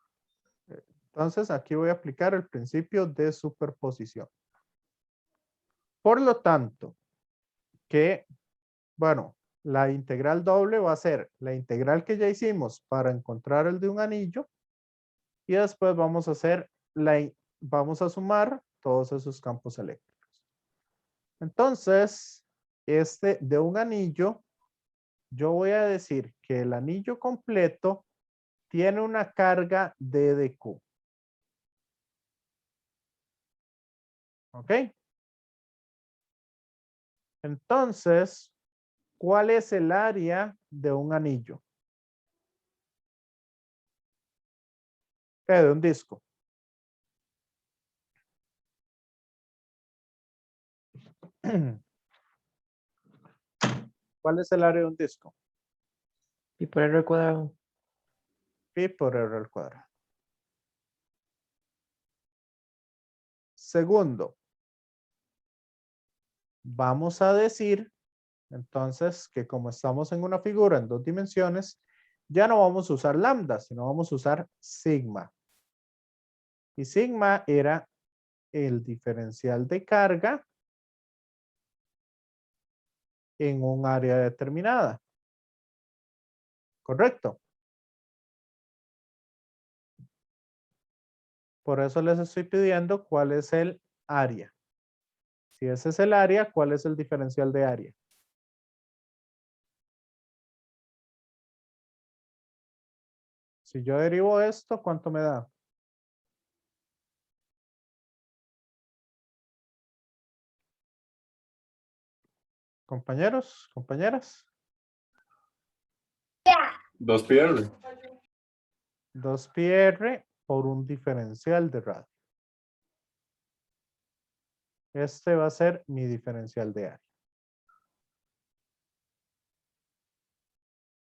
[SPEAKER 1] Entonces aquí voy a aplicar el principio de superposición. Por lo tanto, bueno, la integral doble va a ser la integral que ya hicimos para encontrar el de un anillo y después vamos a hacer vamos a sumar todos esos campos eléctricos. Entonces, este de un anillo, yo voy a decir que el anillo completo tiene una carga D de Q. ¿Ok? Entonces, ¿cuál es el área de un anillo? De un disco. ¿Cuál es el área de un disco?
[SPEAKER 2] Pi por R al cuadrado.
[SPEAKER 1] Pi por R al cuadrado. Segundo, vamos a decir entonces que como estamos en una figura en 2 dimensiones, ya no vamos a usar lambda, sino vamos a usar sigma. Y sigma era el diferencial de carga en un área determinada. ¿Correcto? Por eso les estoy pidiendo cuál es el área. Si ese es el área, ¿cuál es el diferencial de área? Si yo derivo esto, ¿cuánto me da? Compañeros, compañeras.
[SPEAKER 5] 2πr.
[SPEAKER 1] 2πr por un diferencial de radio. Este va a ser mi diferencial de área.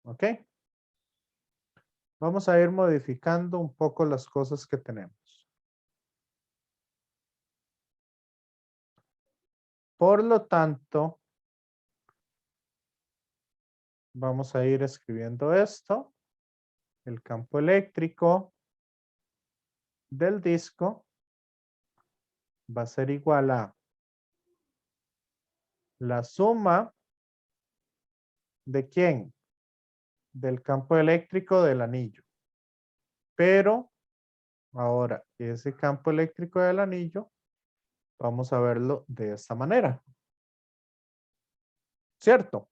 [SPEAKER 1] ¿Ok? Vamos a ir modificando un poco las cosas que tenemos. Por lo tanto, vamos a ir escribiendo esto. El campo eléctrico del disco va a ser igual a la suma ¿de quién? Del campo eléctrico del anillo. Pero ahora ese campo eléctrico del anillo, vamos a verlo de esta manera. ¿Cierto?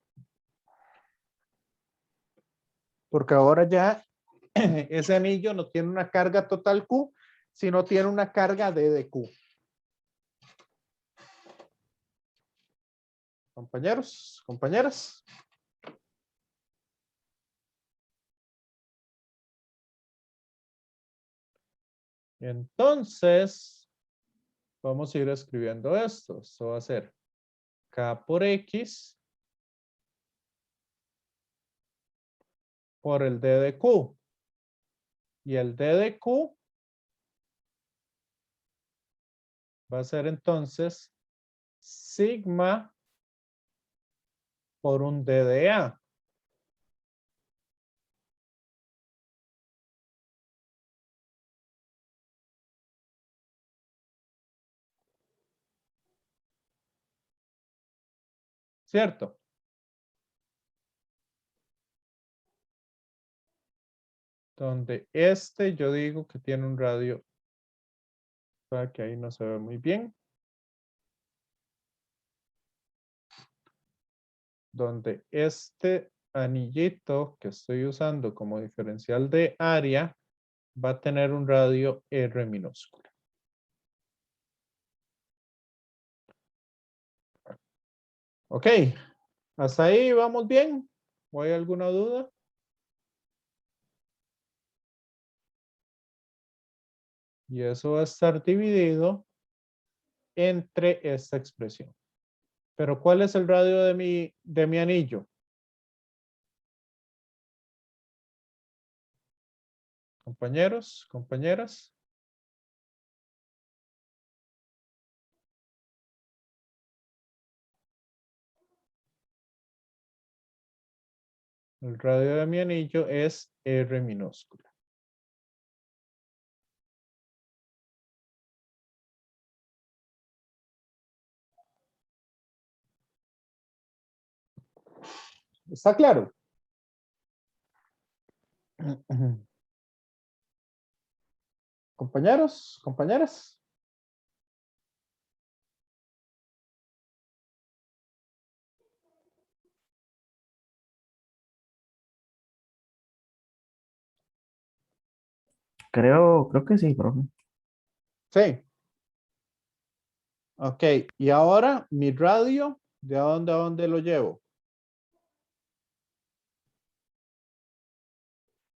[SPEAKER 1] Porque ahora ya ese anillo no tiene una carga total Q, sino tiene una carga D de Q. Compañeros, compañeras. Entonces, vamos a ir escribiendo esto. Esto va a ser K por X por el D de Q. Y el D de Q va a ser entonces sigma por un D de A. ¿Cierto? Donde este yo digo que tiene un radio, para que ahí no se ve muy bien. Donde este anillito que estoy usando como diferencial de área va a tener un radio R minúsculo. Ok, hasta ahí vamos bien. ¿O hay alguna duda? Y eso va a estar dividido entre esta expresión. Pero ¿cuál es el radio de mi anillo? Compañeros, compañeras. El radio de mi anillo es R minúscula. ¿Está claro? Compañeros, compañeras.
[SPEAKER 4] Creo que sí, profe.
[SPEAKER 1] Sí. Ok, y ahora mi radio, ¿de dónde a dónde lo llevo?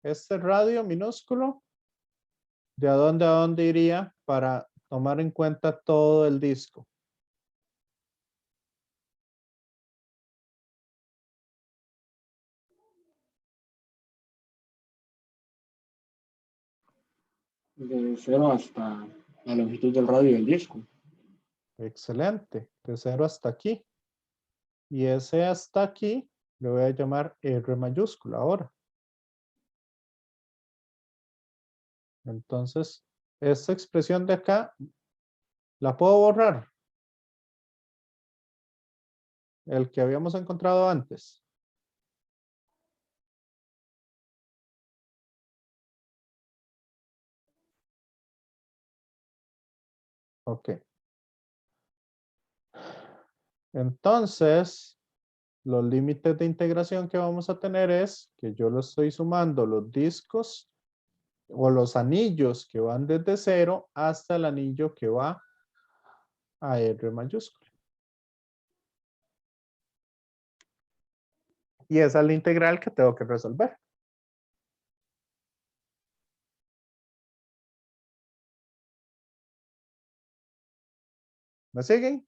[SPEAKER 1] Este radio minúsculo, ¿de dónde a dónde iría para tomar en cuenta todo el disco?
[SPEAKER 7] De 0 hasta la longitud del radio del disco.
[SPEAKER 1] Excelente, de 0 hasta aquí. Y ese hasta aquí le voy a llamar R mayúscula ahora. Entonces, esta expresión de acá, ¿la puedo borrar? El que habíamos encontrado antes. Ok. Entonces, los límites de integración que vamos a tener es que yo lo estoy sumando los discos o los anillos que van desde 0 hasta el anillo que va a R mayúscula. Y esa es la integral que tengo que resolver. ¿Me siguen?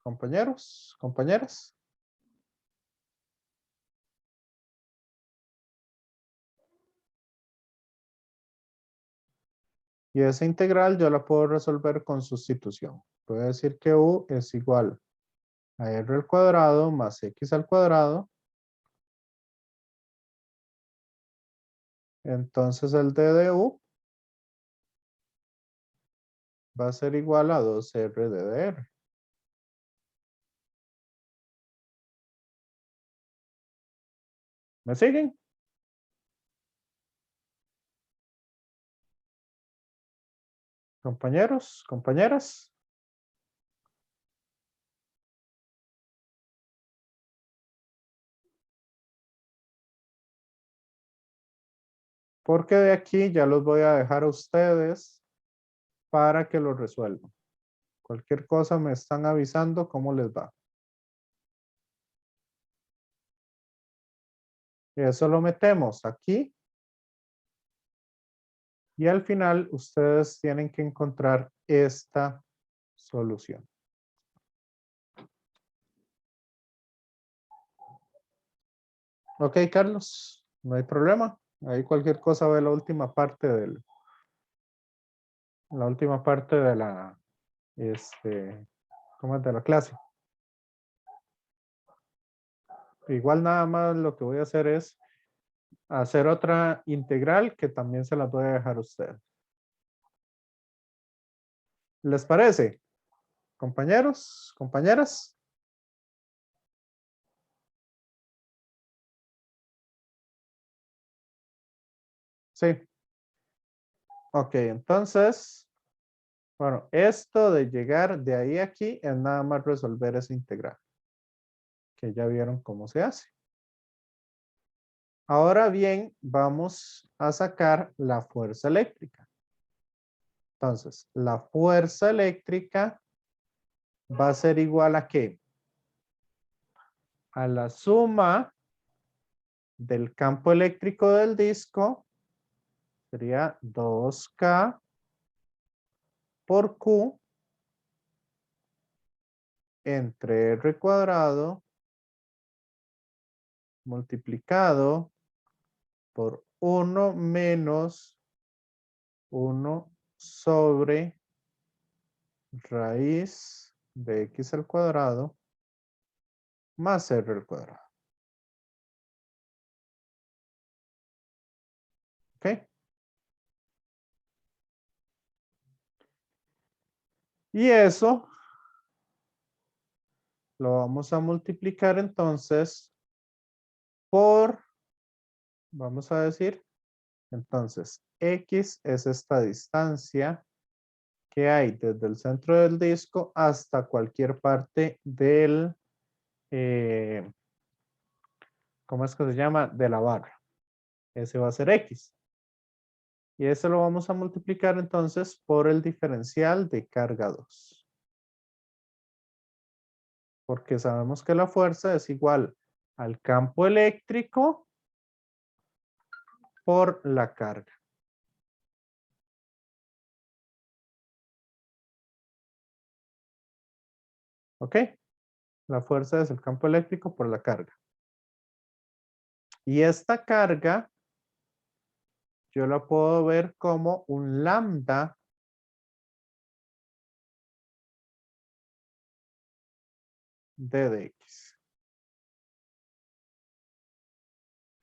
[SPEAKER 1] Compañeros, compañeras. Y esa integral yo la puedo resolver con sustitución. Puedo decir que U es igual a R al cuadrado más X al cuadrado. Entonces el D de U va a ser igual a 2R de DR. ¿Me siguen? Compañeros, compañeras. Porque de aquí ya los voy a dejar a ustedes para que lo resuelvan. Cualquier cosa me están avisando cómo les va. Y eso lo metemos aquí Y al final ustedes tienen que encontrar esta solución. Ok, Carlos, no hay problema. Ahí cualquier cosa ve la última parte de la, ¿cómo es? De la clase. Igual nada más lo que voy a hacer es hacer otra integral que también se la voy a dejar a ustedes. ¿Les parece? Compañeros, compañeras. Sí. Ok, entonces, bueno, esto de llegar de ahí a aquí es nada más resolver esa integral, que ya vieron cómo se hace. Ahora bien, vamos a sacar la fuerza eléctrica. Entonces, la fuerza eléctrica va a ser igual a ¿qué? A la suma del campo eléctrico del disco, sería 2K por Q entre R cuadrado multiplicado por 1 menos 1 sobre raíz de X al cuadrado más R al cuadrado. ¿Ok? Y eso lo vamos a multiplicar entonces por, vamos a decir, entonces X es esta distancia que hay desde el centro del disco hasta cualquier parte del, ¿cómo es que se llama? De la barra. Ese va a ser X. Y eso lo vamos a multiplicar entonces por el diferencial de carga 2. Porque sabemos que la fuerza es igual al campo eléctrico por la carga. ¿Ok? La fuerza es el campo eléctrico por la carga. Y esta carga yo la puedo ver como un lambda d de x.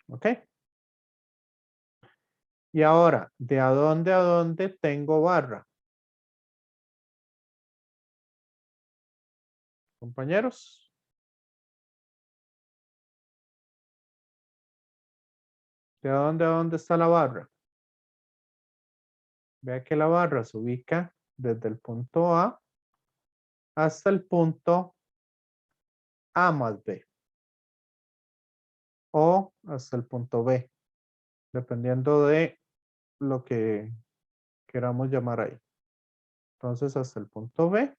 [SPEAKER 1] ¿Ok? Y ahora, ¿de a dónde tengo barra? Compañeros. ¿De a dónde está la barra? Vea que la barra se ubica desde el punto A hasta el punto A más B. O hasta el punto B, dependiendo de lo que queramos llamar ahí. Entonces, hasta el punto B.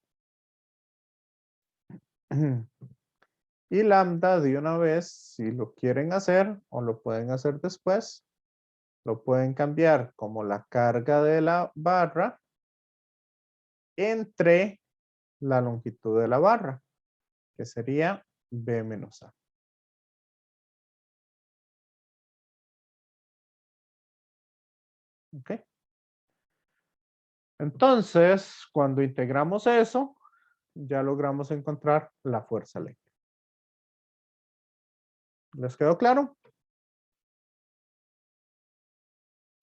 [SPEAKER 1] Y lambda de una vez, si lo quieren hacer o lo pueden hacer después, lo pueden cambiar como la carga de la barra entre la longitud de la barra, que sería B menos A. ¿Ok? Entonces, cuando integramos eso, ya logramos encontrar la fuerza eléctrica. ¿Les quedó claro?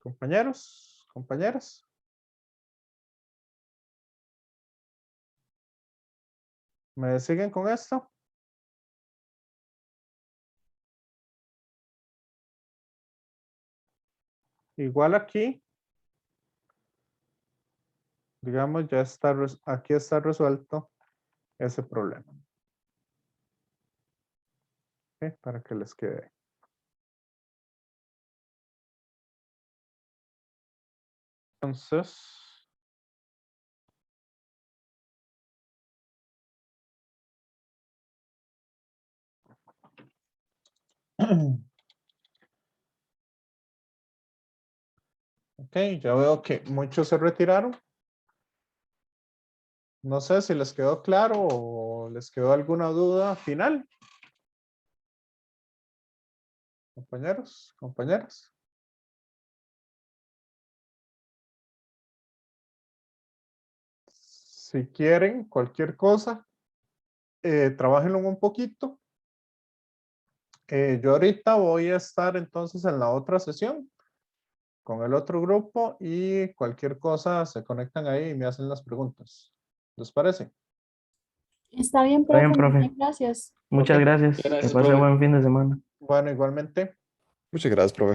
[SPEAKER 1] Compañeros, compañeras. ¿Me siguen con esto? Igual aquí, digamos, ya está, aquí está resuelto ese problema. ¿Ok? Para que les quede. Entonces, Ok, ya veo que muchos se retiraron. No sé si les quedó claro o les quedó alguna duda final. Compañeros, compañeras. Si quieren cualquier cosa, trabájenlo un poquito. Yo ahorita voy a estar entonces en la otra sesión con el otro grupo y cualquier cosa se conectan ahí y me hacen las preguntas. ¿Les parece?
[SPEAKER 3] Está bien,
[SPEAKER 4] Está bien,
[SPEAKER 3] profe.
[SPEAKER 4] profe.
[SPEAKER 3] Gracias.
[SPEAKER 4] Muchas
[SPEAKER 1] Ok.
[SPEAKER 4] gracias.
[SPEAKER 5] Gracias,
[SPEAKER 4] Que pase
[SPEAKER 5] profe.
[SPEAKER 4] buen fin de semana.
[SPEAKER 1] Bueno, igualmente.
[SPEAKER 9] Muchas gracias, profe.